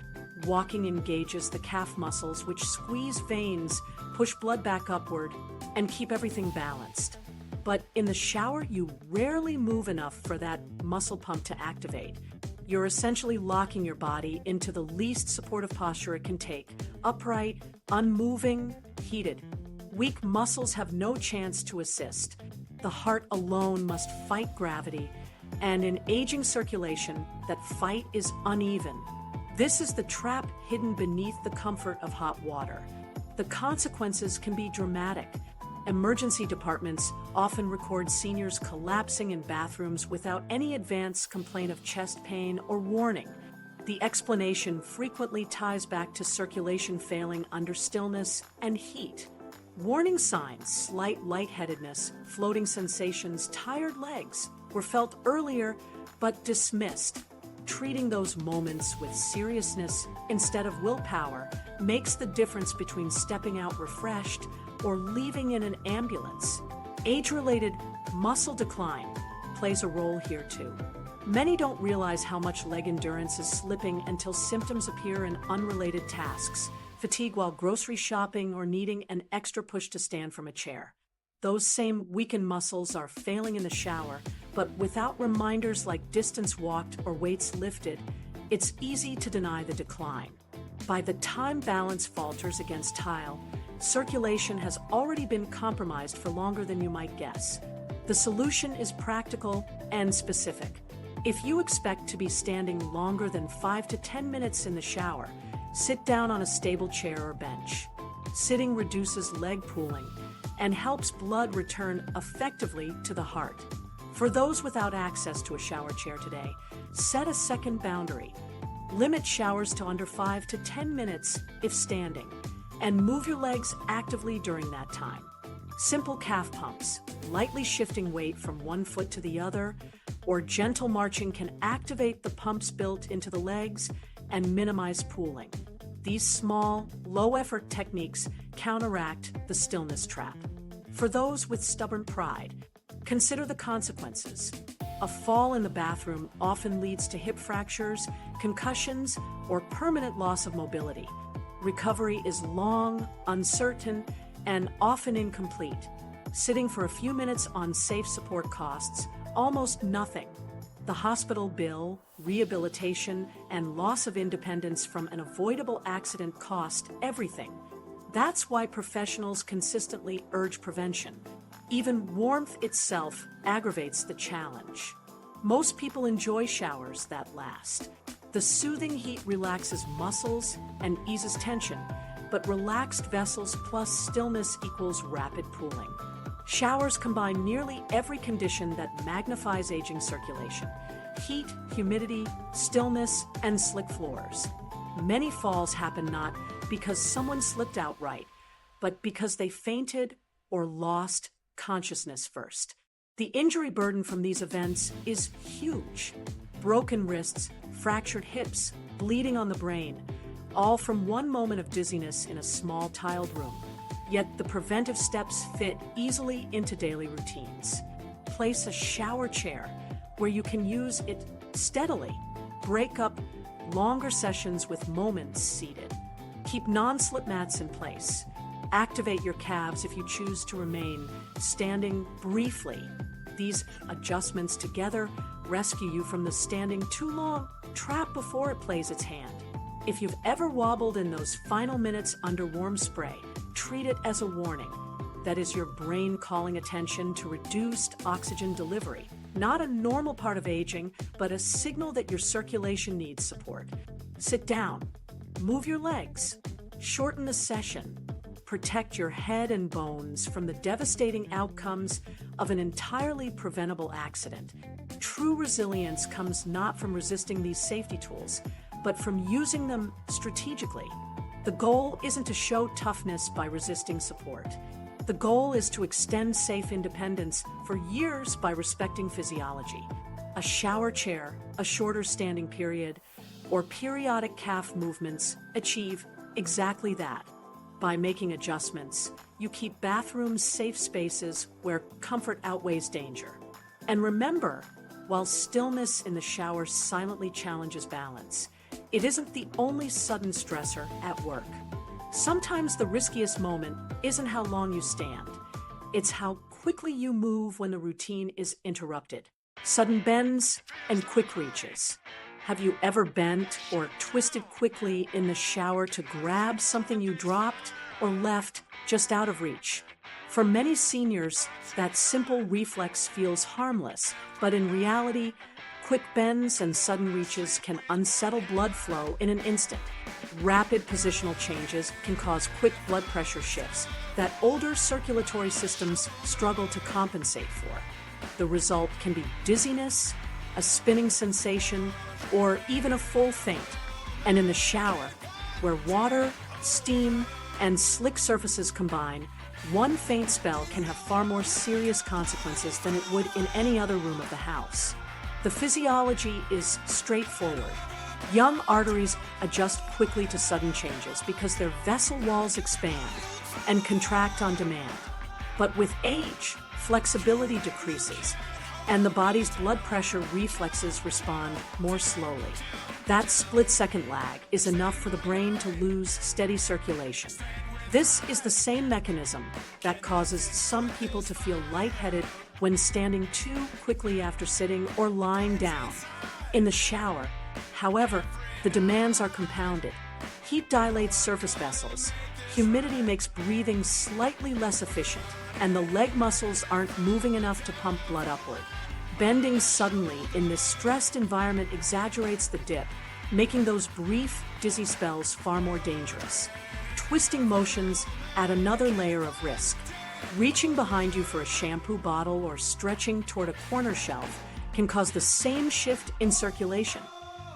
Walking engages the calf muscles, which squeeze veins, push blood back upward, and keep everything balanced. But in the shower, you rarely move enough for that muscle pump to activate. You're essentially locking your body into the least supportive posture it can take, upright, unmoving, heated. Weak muscles have no chance to assist. The heart alone must fight gravity, and in aging circulation, that fight is uneven. This is the trap hidden beneath the comfort of hot water. The consequences can be dramatic. Emergency departments often record seniors collapsing in bathrooms without any advance complaint of chest pain or warning. The explanation frequently ties back to circulation failing under stillness and heat. Warning signs, slight lightheadedness, floating sensations, tired legs, were felt earlier but dismissed. Treating those moments with seriousness instead of willpower makes the difference between stepping out refreshed or leaving in an ambulance. Age-related muscle decline plays a role here too. Many don't realize how much leg endurance is slipping until symptoms appear in unrelated tasks, fatigue while grocery shopping or needing an extra push to stand from a chair. Those same weakened muscles are failing in the shower, but without reminders like distance walked or weights lifted, it's easy to deny the decline. By the time balance falters against tile, circulation has already been compromised for longer than you might guess. The solution is practical and specific. If you expect to be standing longer than 5 to 10 minutes in the shower, sit down on a stable chair or bench. Sitting reduces leg pooling and helps blood return effectively to the heart. For those without access to a shower chair today, set a second boundary. Limit showers to under 5 to 10 minutes if standing, and move your legs actively during that time. Simple calf pumps, lightly shifting weight from one foot to the other, or gentle marching can activate the pumps built into the legs and minimize pooling. These small, low-effort techniques counteract the stillness trap. For those with stubborn pride, consider the consequences. A fall in the bathroom often leads to hip fractures, concussions, or permanent loss of mobility. Recovery is long, uncertain, and often incomplete. Sitting for a few minutes on safe support costs almost nothing. The hospital bill, rehabilitation, and loss of independence from an avoidable accident cost everything. That's why professionals consistently urge prevention. Even warmth itself aggravates the challenge. Most people enjoy showers that last. The soothing heat relaxes muscles and eases tension, but relaxed vessels plus stillness equals rapid cooling. Showers combine nearly every condition that magnifies aging circulation: heat, humidity, stillness, and slick floors. Many falls happen not because someone slipped outright, but because they fainted or lost consciousness first. The injury burden from these events is huge. Broken wrists, fractured hips, bleeding on the brain, all from one moment of dizziness in a small tiled room. Yet the preventive steps fit easily into daily routines. Place a shower chair where you can use it steadily. Break up longer sessions with moments seated. Keep non-slip mats in place. Activate your calves if you choose to remain standing briefly. These adjustments together rescue you from the standing too long trap before it plays its hand. If you've ever wobbled in those final minutes under warm spray, treat it as a warning. That is your brain calling attention to reduced oxygen delivery. Not a normal part of aging, but a signal that your circulation needs support. Sit down, move your legs, shorten the session. Protect your head and bones from the devastating outcomes of an entirely preventable accident. True resilience comes not from resisting these safety tools, but from using them strategically. The goal isn't to show toughness by resisting support. The goal is to extend safe independence for years by respecting physiology. A shower chair, a shorter standing period, or periodic calf movements achieve exactly that. By making adjustments, you keep bathrooms safe spaces where comfort outweighs danger. And remember, while stillness in the shower silently challenges balance, it isn't the only sudden stressor at work. Sometimes the riskiest moment isn't how long you stand. It's how quickly you move when the routine is interrupted. Sudden bends and quick reaches. Have you ever bent or twisted quickly in the shower to grab something you dropped or left just out of reach? For many seniors, that simple reflex feels harmless, but in reality, quick bends and sudden reaches can unsettle blood flow in an instant. Rapid positional changes can cause quick blood pressure shifts that older circulatory systems struggle to compensate for. The result can be dizziness, a spinning sensation, or even a full faint. And in the shower, where water, steam, and slick surfaces combine, one faint spell can have far more serious consequences than it would in any other room of the house. The physiology is straightforward. Young arteries adjust quickly to sudden changes because their vessel walls expand and contract on demand. But with age, flexibility decreases, and the body's blood pressure reflexes respond more slowly. That split-second lag is enough for the brain to lose steady circulation. This is the same mechanism that causes some people to feel lightheaded when standing too quickly after sitting or lying down. In the shower, however, the demands are compounded. Heat dilates surface vessels, humidity makes breathing slightly less efficient, and the leg muscles aren't moving enough to pump blood upward. Bending suddenly in this stressed environment exaggerates the dip, making those brief, dizzy spells far more dangerous. Twisting motions add another layer of risk. Reaching behind you for a shampoo bottle or stretching toward a corner shelf can cause the same shift in circulation,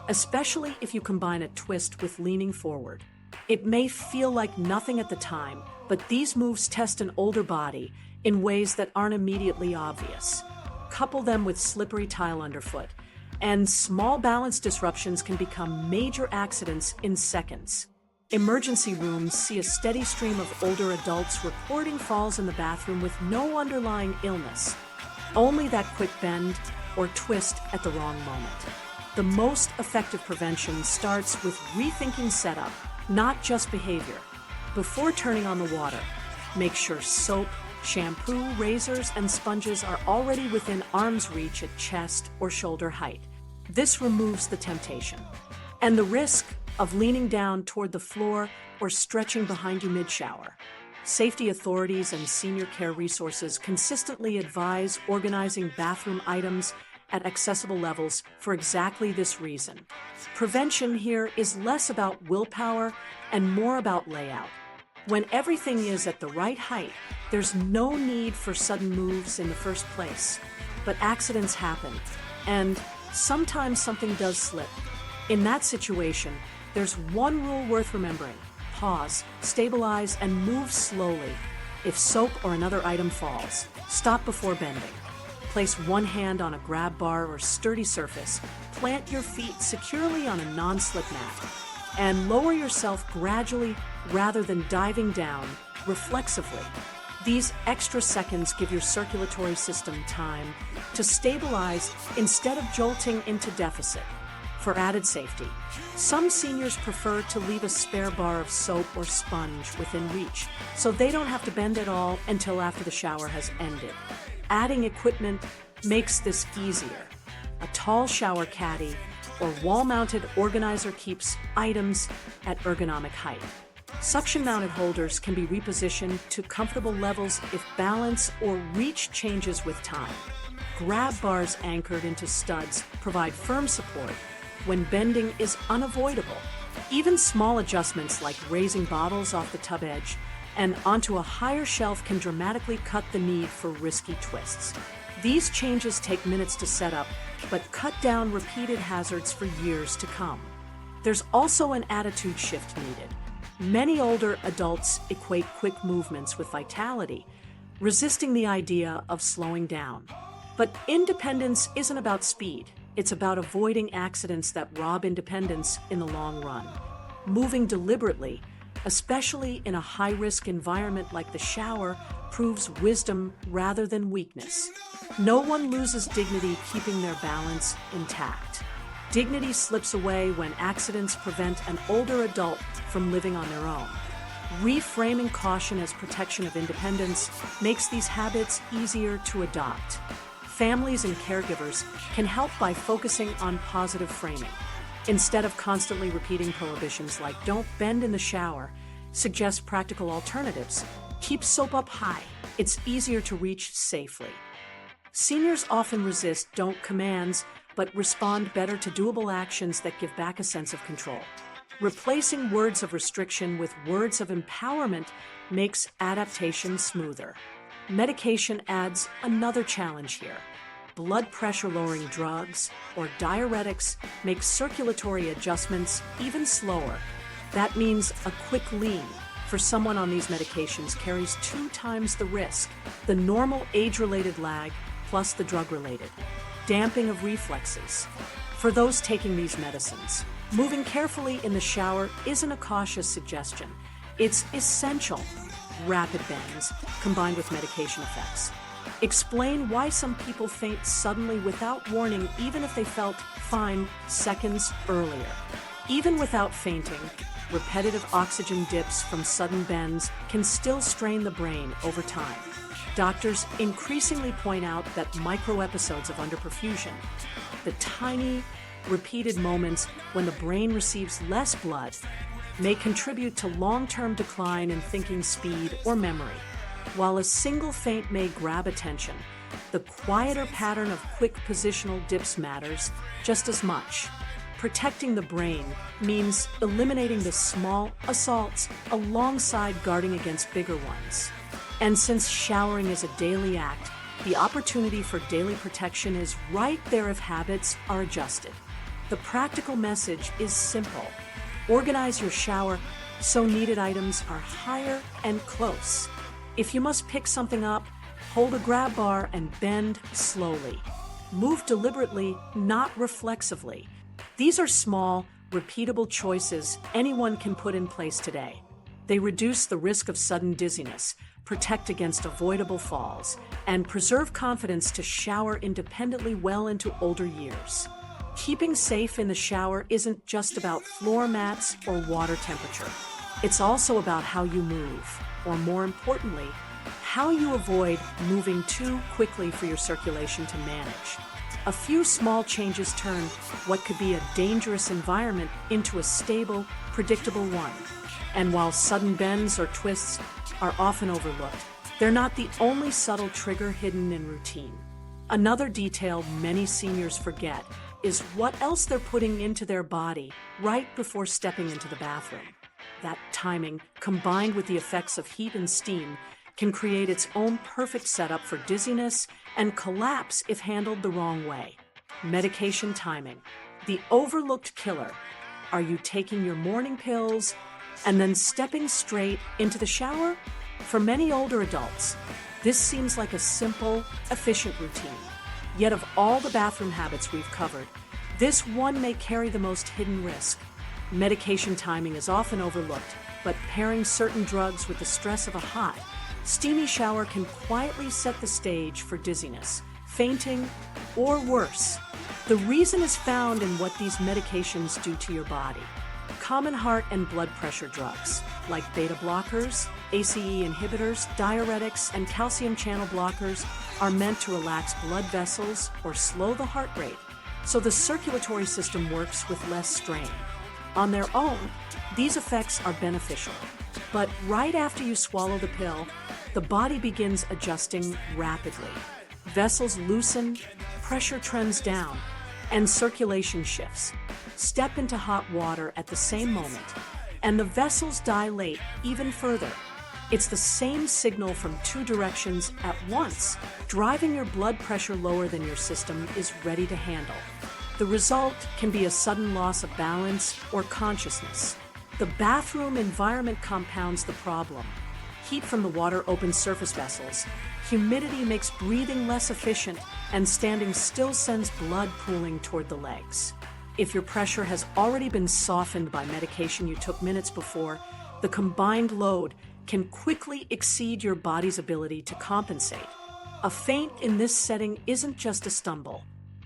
especially if you combine a twist with leaning forward. It may feel like nothing at the time, but these moves test an older body in ways that aren't immediately obvious. Couple them with slippery tile underfoot, and small balance disruptions can become major accidents in seconds. Emergency rooms see a steady stream of older adults reporting falls in the bathroom with no underlying illness, only that quick bend or twist at the wrong moment. The most effective prevention starts with rethinking setup, not just behavior. Before turning on the water, make sure soap, shampoo, razors, and sponges are already within arm's reach at chest or shoulder height. This removes the temptation and the risk of leaning down toward the floor or stretching behind you mid-shower. Safety authorities and senior care resources consistently advise organizing bathroom items at accessible levels for exactly this reason. Prevention here is less about willpower and more about layout. When everything is at the right height, there's no need for sudden moves in the first place. But accidents happen, and sometimes something does slip. In that situation, there's one rule worth remembering. Pause, stabilize, and move slowly. If soap or another item falls, stop before bending. Place one hand on a grab bar or sturdy surface, plant your feet securely on a non-slip mat, and lower yourself gradually rather than diving down reflexively. These extra seconds give your circulatory system time to stabilize instead of jolting into deficit. For added safety, some seniors prefer to leave a spare bar of soap or sponge within reach, so they don't have to bend at all until after the shower has ended. Adding equipment makes this easier. A tall shower caddy or wall-mounted organizer keeps items at ergonomic height. Suction-mounted holders can be repositioned to comfortable levels if balance or reach changes with time. Grab bars anchored into studs provide firm support when bending is unavoidable. Even small adjustments like raising bottles off the tub edge and onto a higher shelf can dramatically cut the need for risky twists. These changes take minutes to set up, but cut down repeated hazards for years to come. There's also an attitude shift needed. Many older adults equate quick movements with vitality, resisting the idea of slowing down. But independence isn't about speed. It's about avoiding accidents that rob independence in the long run. Moving deliberately, especially in a high-risk environment like the shower, proves wisdom rather than weakness. No one loses dignity keeping their balance intact. Dignity slips away when accidents prevent an older adult from living on their own. Reframing caution as protection of independence makes these habits easier to adopt. Families and caregivers can help by focusing on positive framing. Instead of constantly repeating prohibitions like "don't bend in the shower," suggest practical alternatives. Keep soap up high. It's easier to reach safely. Seniors often resist "don't" commands, but respond better to doable actions that give back a sense of control. Replacing words of restriction with words of empowerment makes adaptation smoother. Medication adds another challenge here. Blood pressure-lowering drugs or diuretics make circulatory adjustments even slower. That means a quick lean for someone on these medications carries 2 times the risk, the normal age-related lag plus the drug-related. Damping of reflexes. For those taking these medicines, moving carefully in the shower isn't a cautious suggestion. It's essential. Rapid bends combined with medication effects. Explain why some people faint suddenly without warning even if they felt fine seconds earlier. Even without fainting, repetitive oxygen dips from sudden bends can still strain the brain over time. Doctors increasingly point out that microepisodes of underperfusion, the tiny, repeated moments when the brain receives less blood, may contribute to long-term decline in thinking speed or memory. While a single feint may grab attention, the quieter pattern of quick positional dips matters just as much. Protecting the brain means eliminating the small assaults alongside guarding against bigger ones. And since showering is a daily act, the opportunity for daily protection is right there if habits are adjusted. The practical message is simple. Organize your shower so needed items are higher and close. If you must pick something up, hold a grab bar and bend slowly. Move deliberately, not reflexively. These are small, repeatable choices anyone can put in place today. They reduce the risk of sudden dizziness, protect against avoidable falls, and preserve confidence to shower independently well into older years. Keeping safe in the shower isn't just about floor mats or water temperature. It's also about how you move, or more importantly, how you avoid moving too quickly for your circulation to manage. A few small changes turn what could be a dangerous environment into a stable, predictable one. And while sudden bends or twists are often overlooked, they're not the only subtle trigger hidden in routine. Another detail many seniors forget is what else they're putting into their body right before stepping into the bathroom. That timing, combined with the effects of heat and steam, can create its own perfect setup for dizziness and collapse if handled the wrong way. Medication timing, the overlooked killer. Are you taking your morning pills and then stepping straight into the shower? For many older adults, this seems like a simple, efficient routine. Yet of all the bathroom habits we've covered, this one may carry the most hidden risk. Medication timing is often overlooked, but pairing certain drugs with the stress of a hot, steamy shower can quietly set the stage for dizziness, fainting, or worse. The reason is found in what these medications do to your body. Common heart and blood pressure drugs, like beta blockers, ACE inhibitors, diuretics, and calcium channel blockers, are meant to relax blood vessels or slow the heart rate, so the circulatory system works with less strain. On their own, these effects are beneficial. But right after you swallow the pill, the body begins adjusting rapidly. Vessels loosen, pressure trends down, and circulation shifts. Step into hot water at the same moment, and the vessels dilate even further. It's the same signal from two directions at once, driving your blood pressure lower than your system is ready to handle. The result can be a sudden loss of balance or consciousness. The bathroom environment compounds the problem. Heat from the water opens surface vessels, humidity makes breathing less efficient, and standing still sends blood pooling toward the legs. If your pressure has already been softened by medication you took minutes before, the combined load can quickly exceed your body's ability to compensate. A faint in this setting isn't just a stumble.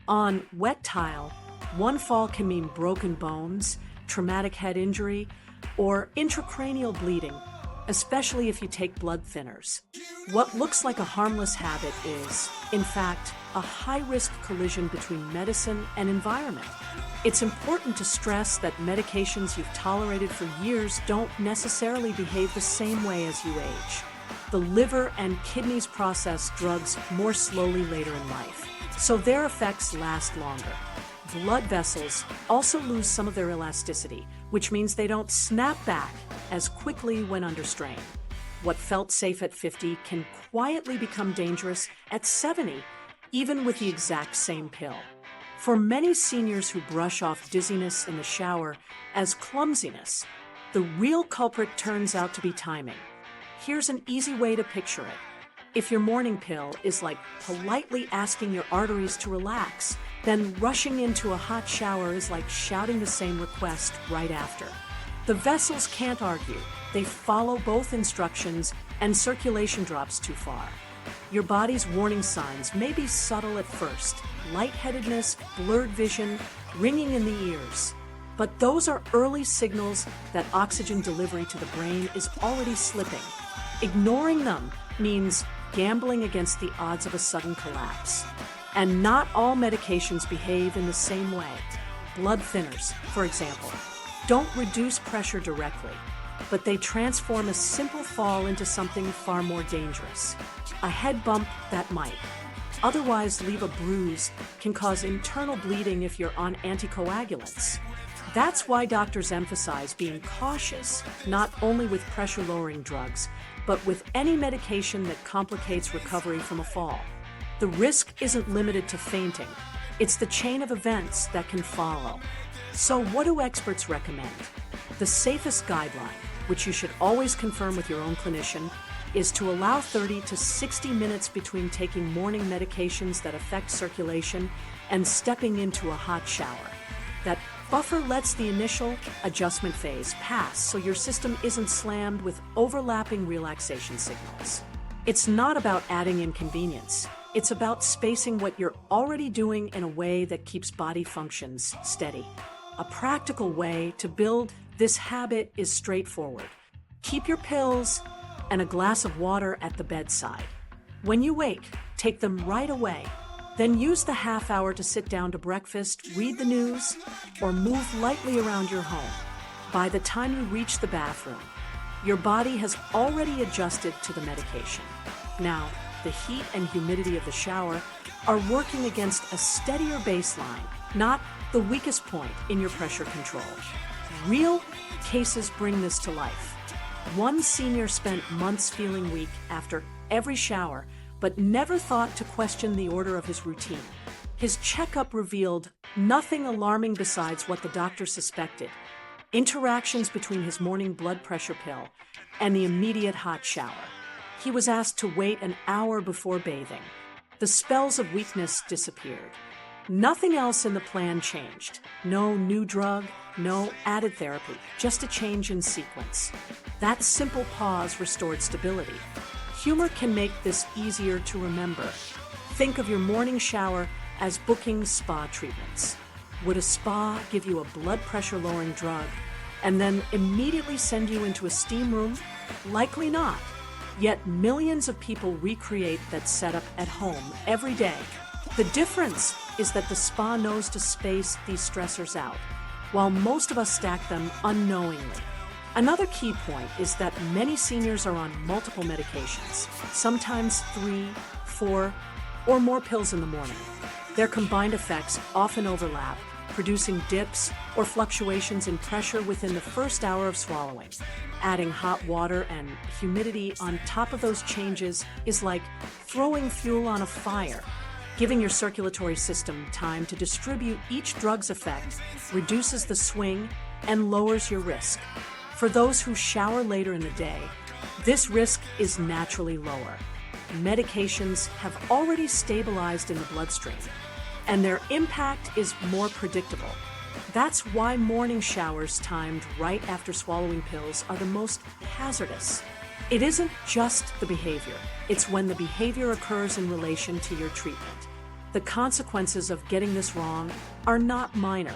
On wet tile, one fall can mean broken bones, traumatic head injury, or intracranial bleeding, especially if you take blood thinners. What looks like a harmless habit is, in fact, a high-risk collision between medicine and environment. It's important to stress that medications you've tolerated for years don't necessarily behave the same way as you age. The liver and kidneys process drugs more slowly later in life, so their effects last longer. Blood vessels also lose some of their elasticity, which means they don't snap back as quickly when under strain. What felt safe at 50 can quietly become dangerous at 70, even with the exact same pill. For many seniors who brush off dizziness in the shower as clumsiness, the real culprit turns out to be timing. Here's an easy way to picture it. If your morning pill is like politely asking your arteries to relax, then rushing into a hot shower is like shouting the same request right after. The vessels can't argue. They follow both instructions, and circulation drops too far. Your body's warning signs may be subtle at first: lightheadedness, blurred vision, ringing in the ears. But those are early signals that oxygen delivery to the brain is already slipping. Ignoring them means gambling against the odds of a sudden collapse. And not all medications behave in the same way. Blood thinners, for example, don't reduce pressure directly, but they transform a simple fall into something far more dangerous. A head bump that might otherwise leave a bruise can cause internal bleeding if you're on anticoagulants. That's why doctors emphasize being cautious, not only with pressure-lowering drugs, but with any medication that complicates recovery from a fall. The risk isn't limited to fainting. It's the chain of events that can follow. So what do experts recommend? The safest guideline, which you should always confirm with your own clinician, is to allow 30 to 60 minutes between taking morning medications that affect circulation and stepping into a hot shower. That buffer lets the initial adjustment phase pass so your system isn't slammed with overlapping relaxation signals. It's not about adding inconvenience. It's about spacing what you're already doing in a way that keeps body functions steady. A practical way to build this habit is straightforward. Keep your pills, and a glass of water at the bedside. When you wake, take them right away. Then use the half hour to sit down to breakfast, read the news, or move lightly around your home. By the time you reach the bathroom, your body has already adjusted to the medication. Now, the heat and humidity of the shower are working against a steadier baseline, not the weakest point in your pressure control. Real cases bring this to life. One senior spent months feeling weak after every shower, but never thought to question the order of his routine. His checkup revealed nothing alarming besides what the doctor suspected: interactions between his morning blood pressure pill and the immediate hot shower. He was asked to wait an hour before bathing. The spells of weakness disappeared. Nothing else in the plan changed. No new drug, no added therapy, just a change in sequence. That simple pause restored stability. Humor can make this easier to remember. Think of your morning shower as booking spa treatments. Would a spa give you a blood pressure lowering drug and then immediately send you into a steam room? Likely not. Yet millions of people recreate that setup at home every day. The difference is that the spa knows to space these stressors out, while most of us stack them unknowingly. Another key point is that many seniors are on multiple medications, sometimes 3, 4, or more pills in the morning. Their combined effects often overlap, producing dips or fluctuations in pressure within the first hour of swallowing. Adding hot water and humidity on top of those changes is like throwing fuel on a fire. Giving your circulatory system time to distribute each drug's effect reduces the swing and lowers your risk. For those who shower later in the day, this risk is naturally lower. Medications have already stabilized in the bloodstream, and their impact is more predictable. That's why morning showers timed right after swallowing pills are the most hazardous. It isn't just the behavior, it's when the behavior occurs in relation to your treatment. The consequences of getting this wrong are not minor.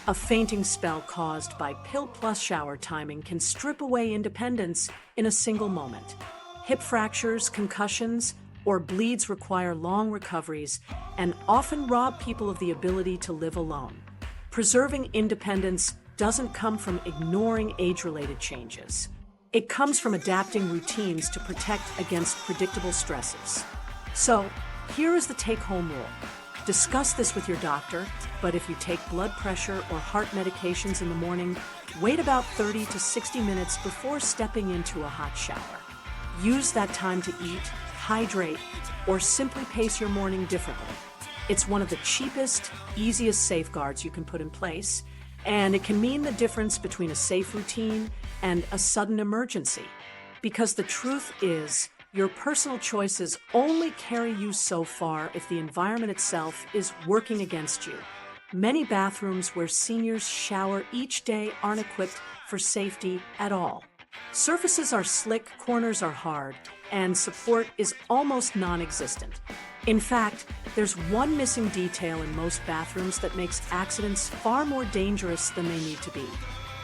A fainting spell caused by pill plus shower timing can strip away independence in a single moment. Hip fractures, concussions, or bleeds require long recoveries and often rob people of the ability to live alone. Preserving independence doesn't come from ignoring age-related changes. It comes from adapting routines to protect against predictable stresses. So, here is the take-home rule. Discuss this with your doctor, but if you take blood pressure or heart medications in the morning, wait about 30 to 60 minutes before stepping into a hot shower. Use that time to eat, hydrate, or simply pace your morning differently. It's one of the cheapest, easiest safeguards you can put in place, and it can mean the difference between a safe routine and a sudden emergency. Because the truth is, your personal choices only carry you so far if the environment itself is working against you. Many bathrooms where seniors shower each day aren't equipped for safety at all. Surfaces are slick, corners are hard, and support is almost non-existent. In fact, there's one missing detail in most bathrooms that makes accidents far more dangerous than they need to be.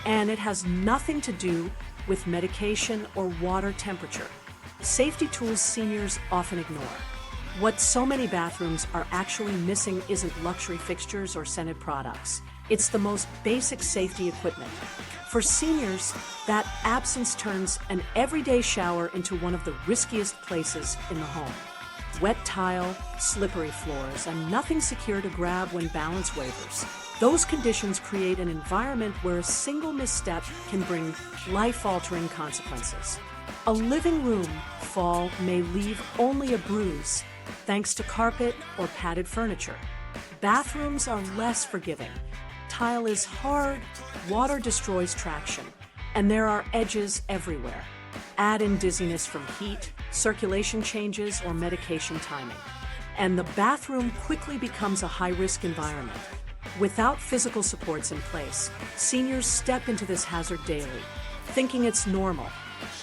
And it has nothing to do with medication or water temperature. Safety tools seniors often ignore. What so many bathrooms are actually missing isn't luxury fixtures or scented products. It's the most basic safety equipment. For seniors, that absence turns an everyday shower into one of the riskiest places in the home. Wet tile, slippery floors, and nothing secure to grab when balance wavers. Those conditions create an environment where a single misstep can bring life-altering consequences. A living room fall may leave only a bruise, thanks to carpet or padded furniture. Bathrooms are less forgiving. Tile is hard, water destroys traction, and there are edges everywhere. Add in dizziness from heat, circulation changes, or medication timing, and the bathroom quickly becomes a high-risk environment. Without physical supports in place, seniors step into this hazard daily, thinking it's normal.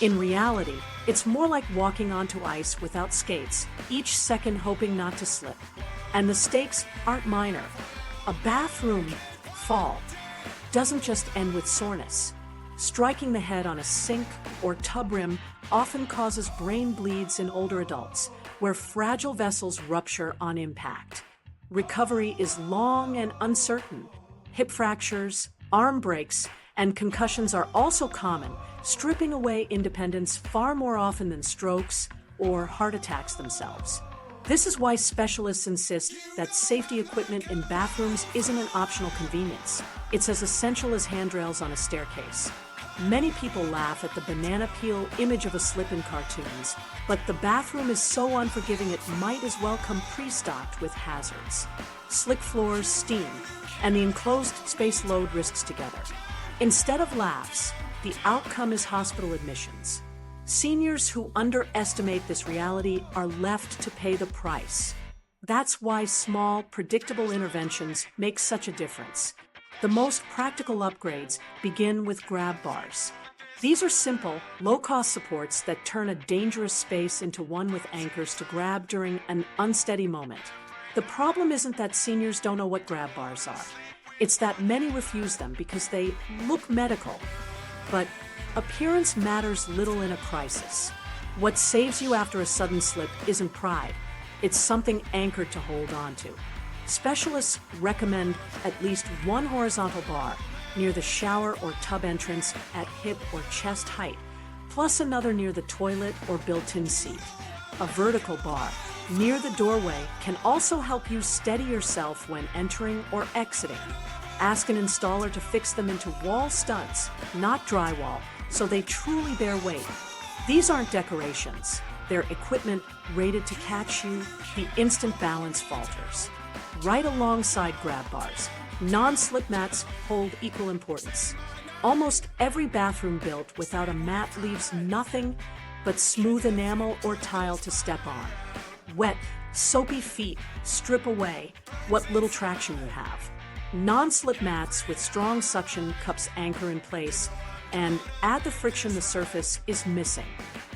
In reality, it's more like walking onto ice without skates, each second hoping not to slip. And the stakes aren't minor. A bathroom fall doesn't just end with soreness. Striking the head on a sink or tub rim often causes brain bleeds in older adults, where fragile vessels rupture on impact. Recovery is long and uncertain. Hip fractures, arm breaks, and concussions are also common, stripping away independence far more often than strokes or heart attacks themselves. This is why specialists insist that safety equipment in bathrooms isn't an optional convenience. It's as essential as handrails on a staircase. Many people laugh at the banana peel image of a slip in cartoons, but the bathroom is so unforgiving it might as well come pre-stocked with hazards. Slick floors, steam, and the enclosed space load risks together. Instead of laughs, the outcome is hospital admissions. Seniors who underestimate this reality are left to pay the price. That's why small, predictable interventions make such a difference. The most practical upgrades begin with grab bars. These are simple, low-cost supports that turn a dangerous space into one with anchors to grab during an unsteady moment. The problem isn't that seniors don't know what grab bars are. It's that many refuse them because they look medical. But appearance matters little in a crisis. What saves you after a sudden slip isn't pride. It's something anchored to hold on to. Specialists recommend at least one horizontal bar near the shower or tub entrance at hip or chest height, plus another near the toilet or built-in seat. A vertical bar near the doorway can also help you steady yourself when entering or exiting. Ask an installer to fix them into wall studs, not drywall, so they truly bear weight. These aren't decorations. They're equipment rated to catch you the instant balance falters. Right alongside grab bars, non-slip mats hold equal importance. Almost every bathroom built without a mat leaves nothing but smooth enamel or tile to step on. Wet, soapy feet strip away what little traction you have. Non-slip mats with strong suction cups anchor in place and add the friction the surface is missing.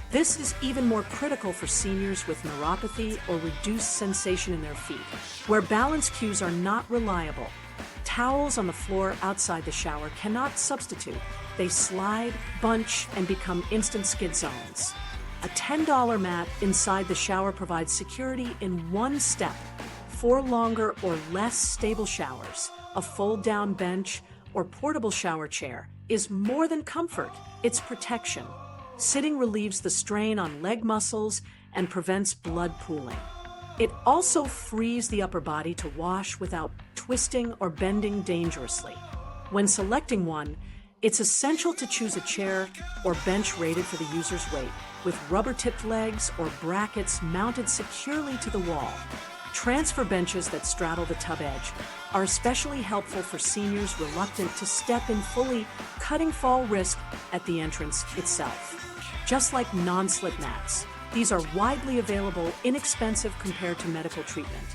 This is even more critical for seniors with neuropathy or reduced sensation in their feet, where balance cues are not reliable. Towels on the floor outside the shower cannot substitute. They slide, bunch, and become instant skid zones. A $10 mat inside the shower provides security in one step. For longer or less stable showers, a fold-down bench or portable shower chair is more than comfort, it's protection. Sitting relieves the strain on leg muscles and prevents blood pooling. It also frees the upper body to wash without twisting or bending dangerously. When selecting one, it's essential to choose a chair or bench rated for the user's weight, with rubber-tipped legs or brackets mounted securely to the wall. Transfer benches that straddle the tub edge are especially helpful for seniors reluctant to step in fully, cutting fall risk at the entrance itself. Just like non-slip mats, these are widely available, inexpensive compared to medical treatment,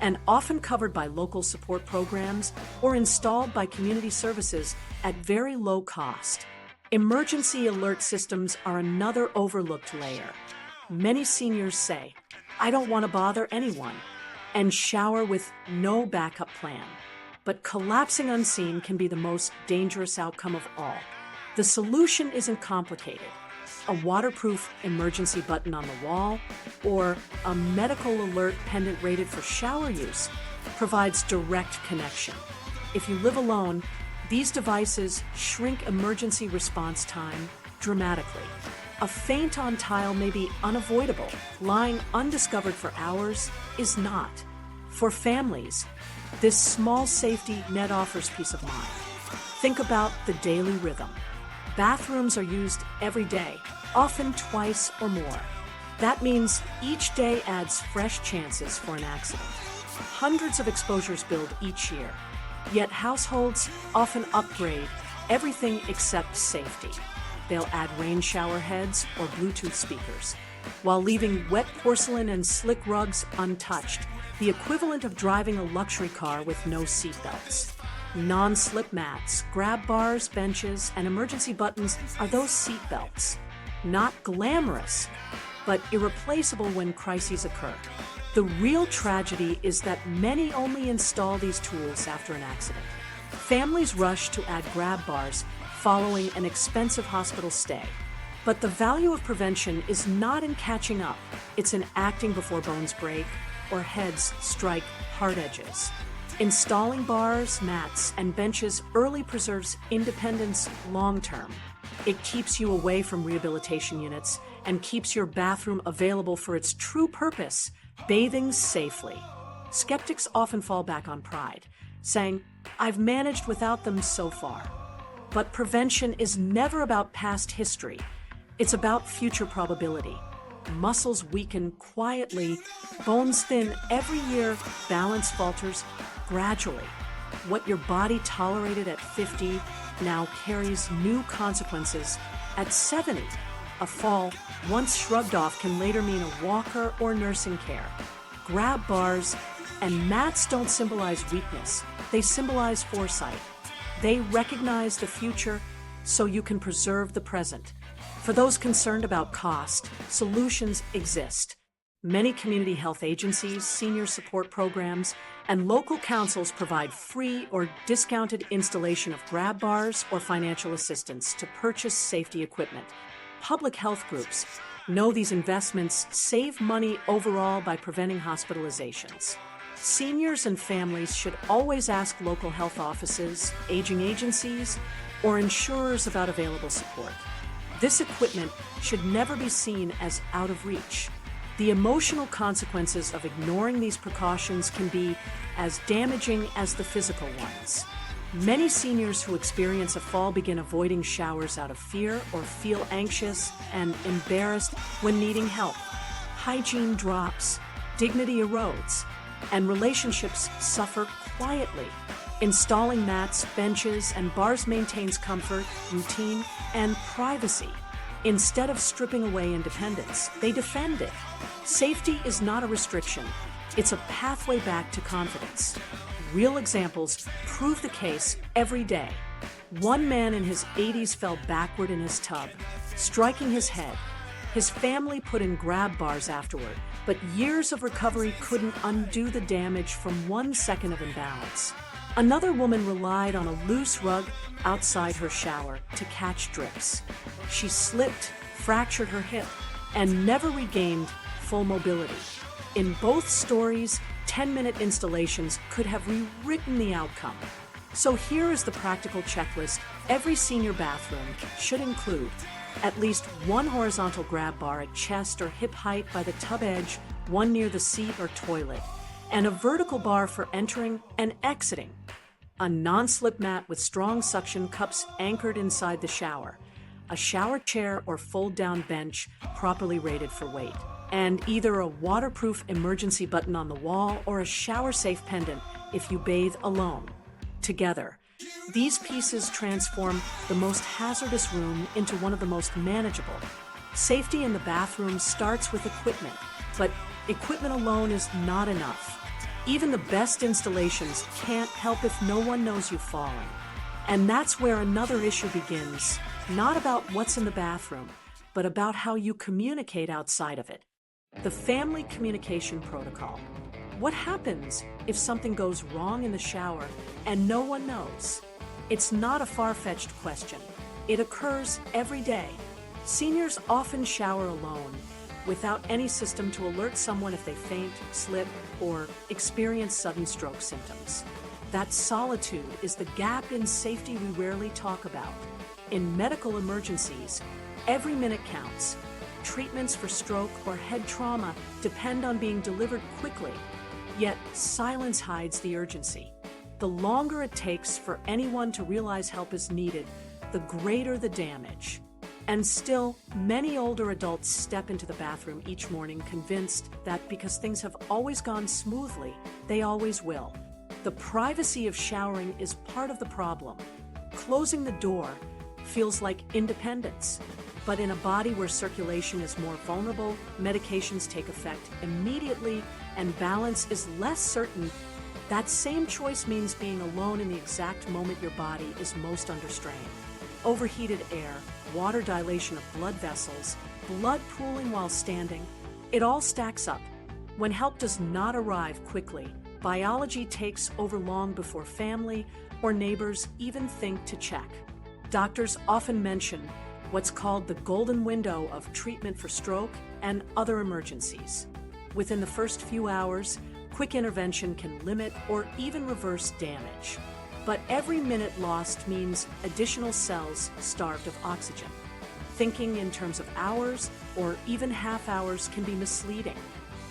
and often covered by local support programs or installed by community services at very low cost. Emergency alert systems are another overlooked layer. Many seniors say, "I don't want to bother anyone," and shower with no backup plan. But collapsing unseen can be the most dangerous outcome of all. The solution isn't complicated. A waterproof emergency button on the wall or a medical alert pendant rated for shower use provides direct connection. If you live alone, these devices shrink emergency response time dramatically. A faint on tile may be unavoidable. Lying undiscovered for hours is not. For families, this small safety net offers peace of mind. Think about the daily rhythm. Bathrooms are used every day, often twice or more. That means each day adds fresh chances for an accident. Hundreds of exposures build each year, yet households often upgrade everything except safety. They'll add rain shower heads or Bluetooth speakers, while leaving wet porcelain and slick rugs untouched, the equivalent of driving a luxury car with no seatbelts. Non-slip mats, grab bars, benches, and emergency buttons are those seatbelts. Not glamorous, but irreplaceable when crises occur. The real tragedy is that many only install these tools after an accident. Families rush to add grab bars, following an expensive hospital stay. But the value of prevention is not in catching up, it's in acting before bones break or heads strike hard edges. Installing bars, mats, and benches early preserves independence long-term. It keeps you away from rehabilitation units and keeps your bathroom available for its true purpose, bathing safely. Skeptics often fall back on pride, saying, "I've managed without them so far." But prevention is never about past history. It's about future probability. Muscles weaken quietly, bones thin every year, balance falters gradually. What your body tolerated at 50 now carries new consequences at 70. A fall, once shrugged off, can later mean a walker or nursing care. Grab bars and mats don't symbolize weakness, they symbolize foresight. They recognize the future so you can preserve the present. For those concerned about cost, solutions exist. Many community health agencies, senior support programs, and local councils provide free or discounted installation of grab bars or financial assistance to purchase safety equipment. Public health groups know these investments save money overall by preventing hospitalizations. Seniors and families should always ask local health offices, aging agencies, or insurers about available support. This equipment should never be seen as out of reach. The emotional consequences of ignoring these precautions can be as damaging as the physical ones. Many seniors who experience a fall begin avoiding showers out of fear or feel anxious and embarrassed when needing help. Hygiene drops, dignity erodes, and relationships suffer quietly. Installing mats, benches, and bars maintains comfort, routine, and privacy. Instead of stripping away independence, they defend it. Safety is not a restriction, it's a pathway back to confidence. Real examples prove the case every day. One man in his 80s fell backward in his tub, striking his head. His family put in grab bars afterward, but years of recovery couldn't undo the damage from 1 second of imbalance. Another woman relied on a loose rug outside her shower to catch drips. She slipped, fractured her hip, and never regained full mobility. In both stories, 10-minute installations could have rewritten the outcome. So here is the practical checklist every senior bathroom should include: at least one horizontal grab bar at chest or hip height by the tub edge, one near the seat or toilet, and a vertical bar for entering and exiting. A non-slip mat with strong suction cups anchored inside the shower. A shower chair or fold-down bench properly rated for weight. And either a waterproof emergency button on the wall or a shower-safe pendant if you bathe alone. Together, these pieces transform the most hazardous room into one of the most manageable. Safety in the bathroom starts with equipment, but equipment alone is not enough. Even the best installations can't help if no one knows you've fallen. And that's where another issue begins, not about what's in the bathroom, but about how you communicate outside of it. The family communication protocol. What happens if something goes wrong in the shower and no one knows? It's not a far-fetched question. It occurs every day. Seniors often shower alone, without any system to alert someone if they faint, slip, or experience sudden stroke symptoms. That solitude is the gap in safety we rarely talk about. In medical emergencies, every minute counts. Treatments for stroke or head trauma depend on being delivered quickly, yet silence hides the urgency. The longer it takes for anyone to realize help is needed, the greater the damage. And still, many older adults step into the bathroom each morning convinced that because things have always gone smoothly, they always will. The privacy of showering is part of the problem. Closing the door feels like independence. But in a body where circulation is more vulnerable, medications take effect immediately, and balance is less certain, that same choice means being alone in the exact moment your body is most under strain. Overheated air, water dilation of blood vessels, blood pooling while standing, it all stacks up. When help does not arrive quickly, biology takes over long before family or neighbors even think to check. Doctors often mention what's called the golden window of treatment for stroke and other emergencies. Within the first few hours, quick intervention can limit or even reverse damage. But every minute lost means additional cells starved of oxygen. Thinking in terms of hours or even half hours can be misleading.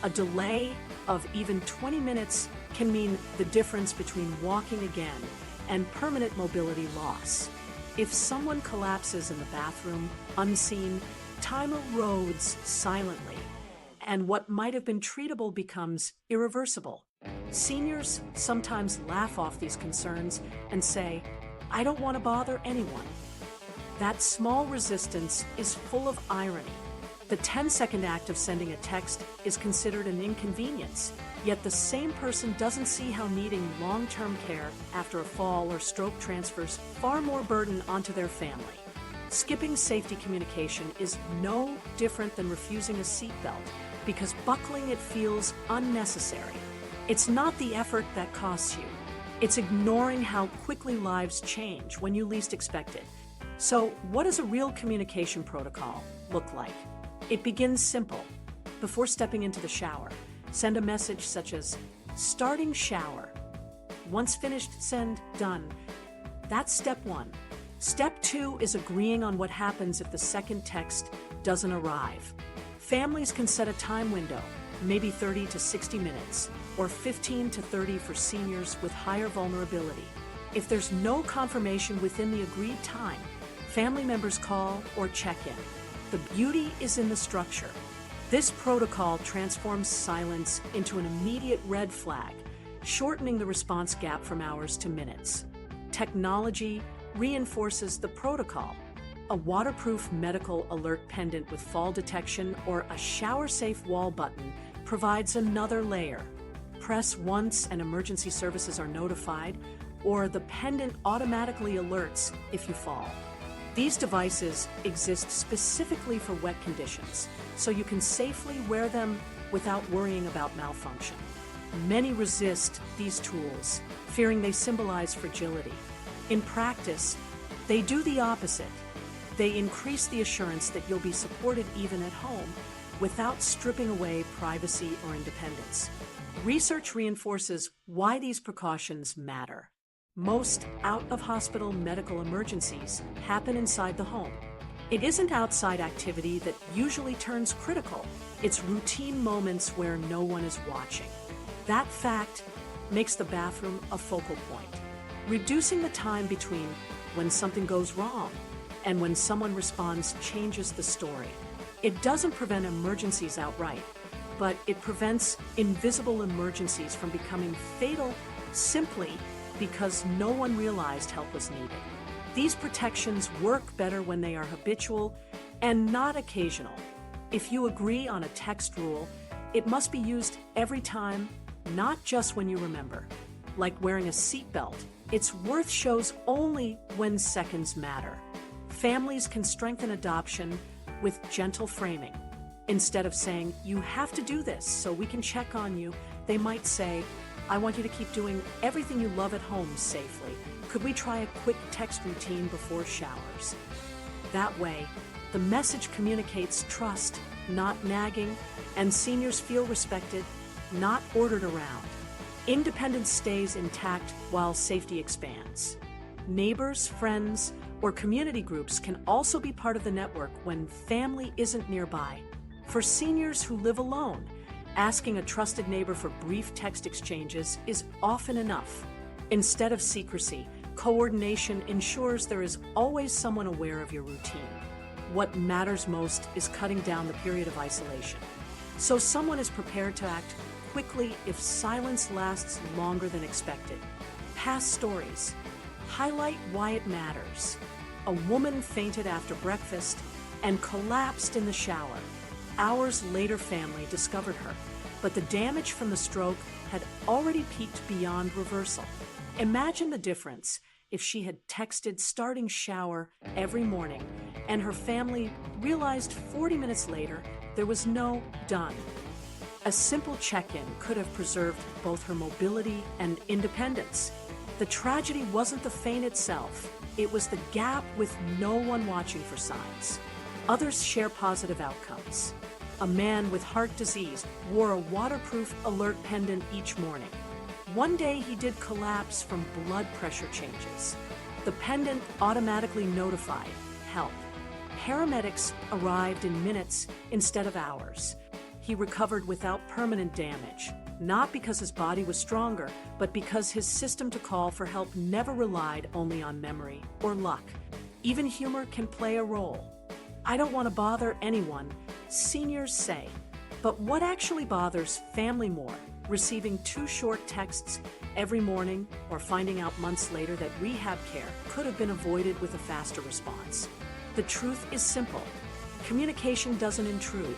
A delay of even 20 minutes can mean the difference between walking again and permanent mobility loss. If someone collapses in the bathroom, unseen, time erodes silently, and what might have been treatable becomes irreversible. Seniors sometimes laugh off these concerns and say, "I don't want to bother anyone." That small resistance is full of irony. The 10-second act of sending a text is considered an inconvenience, yet the same person doesn't see how needing long-term care after a fall or stroke transfers far more burden onto their family. Skipping safety communication is no different than refusing a seatbelt, because buckling it feels unnecessary. It's not the effort that costs you. It's ignoring how quickly lives change when you least expect it. So, what does a real communication protocol look like? It begins simple. Before stepping into the shower, send a message such as, "Starting shower." Once finished, send "Done." That's step one. Step two is agreeing on what happens if the second text doesn't arrive. Families can set a time window, maybe 30 to 60 minutes, or 15 to 30 for seniors with higher vulnerability. If there's no confirmation within the agreed time, family members call or check in. The beauty is in the structure. This protocol transforms silence into an immediate red flag, shortening the response gap from hours to minutes. Technology reinforces the protocol. A waterproof medical alert pendant with fall detection or a shower-safe wall button provides another layer. Press once and emergency services are notified, or the pendant automatically alerts if you fall. These devices exist specifically for wet conditions, so you can safely wear them without worrying about malfunction. Many resist these tools, fearing they symbolize fragility. In practice, they do the opposite. They increase the assurance that you'll be supported even at home without stripping away privacy or independence. Research reinforces why these precautions matter. Most out-of-hospital medical emergencies happen inside the home. It isn't outside activity that usually turns critical. It's routine moments where no one is watching. That fact makes the bathroom a focal point. Reducing the time between when something goes wrong and when someone responds changes the story. It doesn't prevent emergencies outright, but it prevents invisible emergencies from becoming fatal simply because no one realized help was needed. These protections work better when they are habitual and not occasional. If you agree on a text rule, it must be used every time, not just when you remember. Like wearing a seatbelt, its worth shows only when seconds matter. Families can strengthen adoption with gentle framing. Instead of saying, "You have to do this so we can check on you," they might say, "I want you to keep doing everything you love at home safely. Could we try a quick text routine before showers?" That way, the message communicates trust, not nagging, and seniors feel respected, not ordered around. Independence stays intact while safety expands. Neighbors, friends, or community groups can also be part of the network when family isn't nearby. For seniors who live alone, asking a trusted neighbor for brief text exchanges is often enough. Instead of secrecy, coordination ensures there is always someone aware of your routine. What matters most is cutting down the period of isolation, so someone is prepared to act quickly if silence lasts longer than expected. Past stories highlight why it matters. A woman fainted after breakfast and collapsed in the shower. Hours later, family discovered her, but the damage from the stroke had already peaked beyond reversal. Imagine the difference if she had texted "starting shower" every morning and her family realized 40 minutes later there was no "done." A simple check-in could have preserved both her mobility and independence. The tragedy wasn't the faint itself, it was the gap with no one watching for signs. Others share positive outcomes. A man with heart disease wore a waterproof alert pendant each morning. One day he did collapse from blood pressure changes. The pendant automatically notified help. Paramedics arrived in minutes instead of hours. He recovered without permanent damage, not because his body was stronger, but because his system to call for help never relied only on memory or luck. Even humor can play a role. I don't want to bother anyone, seniors say. But what actually bothers family more? Receiving 2 short texts every morning or finding out months later that rehab care could have been avoided with a faster response. The truth is simple. Communication doesn't intrude.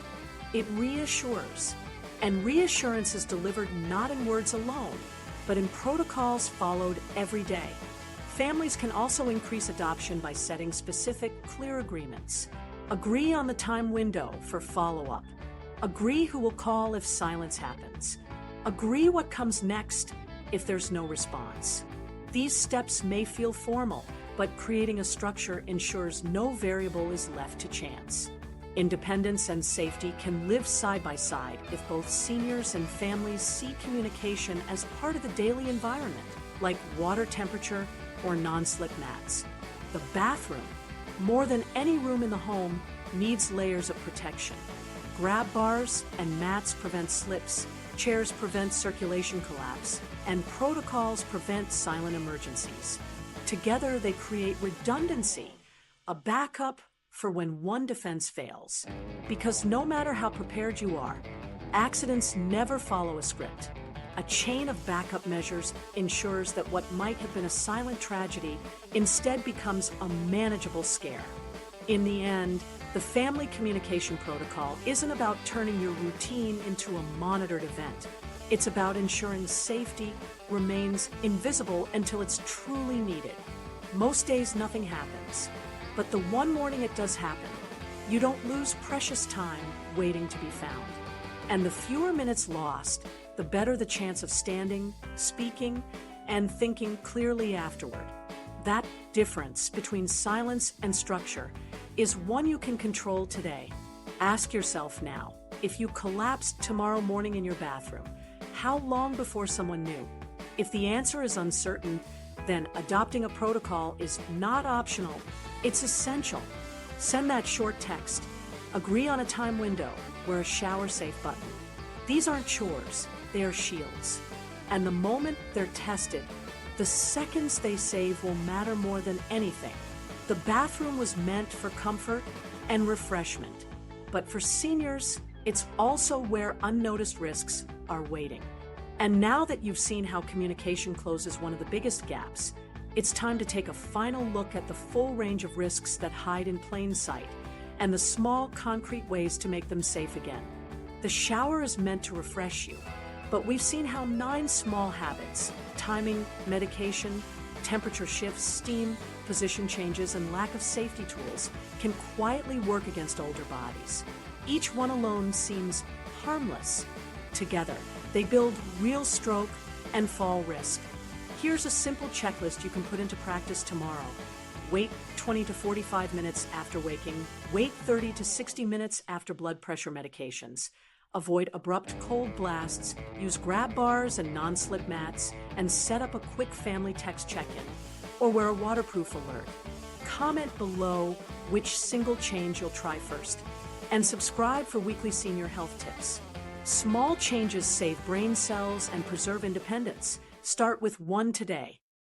It reassures. And reassurance is delivered not in words alone, but in protocols followed every day. Families can also increase adoption by setting specific, clear agreements. Agree on the time window for follow-up. Agree who will call if silence happens. Agree what comes next if there's no response. These steps may feel formal, but creating a structure ensures no variable is left to chance. Independence and safety can live side by side if both seniors and families see communication as part of the daily environment, like water temperature or non-slip mats. The bathroom, more than any room in the home, needs layers of protection. Grab bars and mats prevent slips, chairs prevent circulation collapse, and protocols prevent silent emergencies. Together, they create redundancy, a backup for when one defense fails. Because no matter how prepared you are, accidents never follow a script. A chain of backup measures ensures that what might have been a silent tragedy instead becomes a manageable scare. In the end, the family communication protocol isn't about turning your routine into a monitored event. It's about ensuring safety remains invisible until it's truly needed. Most days nothing happens, but the one morning it does happen, you don't lose precious time waiting to be found. And the fewer minutes lost, the better the chance of standing, speaking, and thinking clearly afterward. That difference between silence and structure is one you can control today. Ask yourself now, if you collapsed tomorrow morning in your bathroom, how long before someone knew? If the answer is uncertain, then adopting a protocol is not optional, it's essential. Send that short text. Agree on a time window, wear a shower-safe button. These aren't chores, they are shields. And the moment they're tested, the seconds they save will matter more than anything. The bathroom was meant for comfort and refreshment. But for seniors, it's also where unnoticed risks are waiting. And now that you've seen how communication closes one of the biggest gaps, it's time to take a final look at the full range of risks that hide in plain sight and the small, concrete ways to make them safe again. The shower is meant to refresh you, but we've seen how 9 small habits, timing, medication, temperature shifts, steam, position changes, and lack of safety tools can quietly work against older bodies. Each one alone seems harmless. Together, they build real stroke and fall risk. Here's a simple checklist you can put into practice tomorrow. Wait 20 to 45 minutes after waking. Wait 30 to 60 minutes after blood pressure medications. Avoid abrupt cold blasts, use grab bars and non-slip mats, and set up a quick family text check-in, or wear a waterproof alert. Comment below which single change you'll try first, and subscribe for weekly senior health tips. Small changes save brain cells and preserve independence. Start with one today.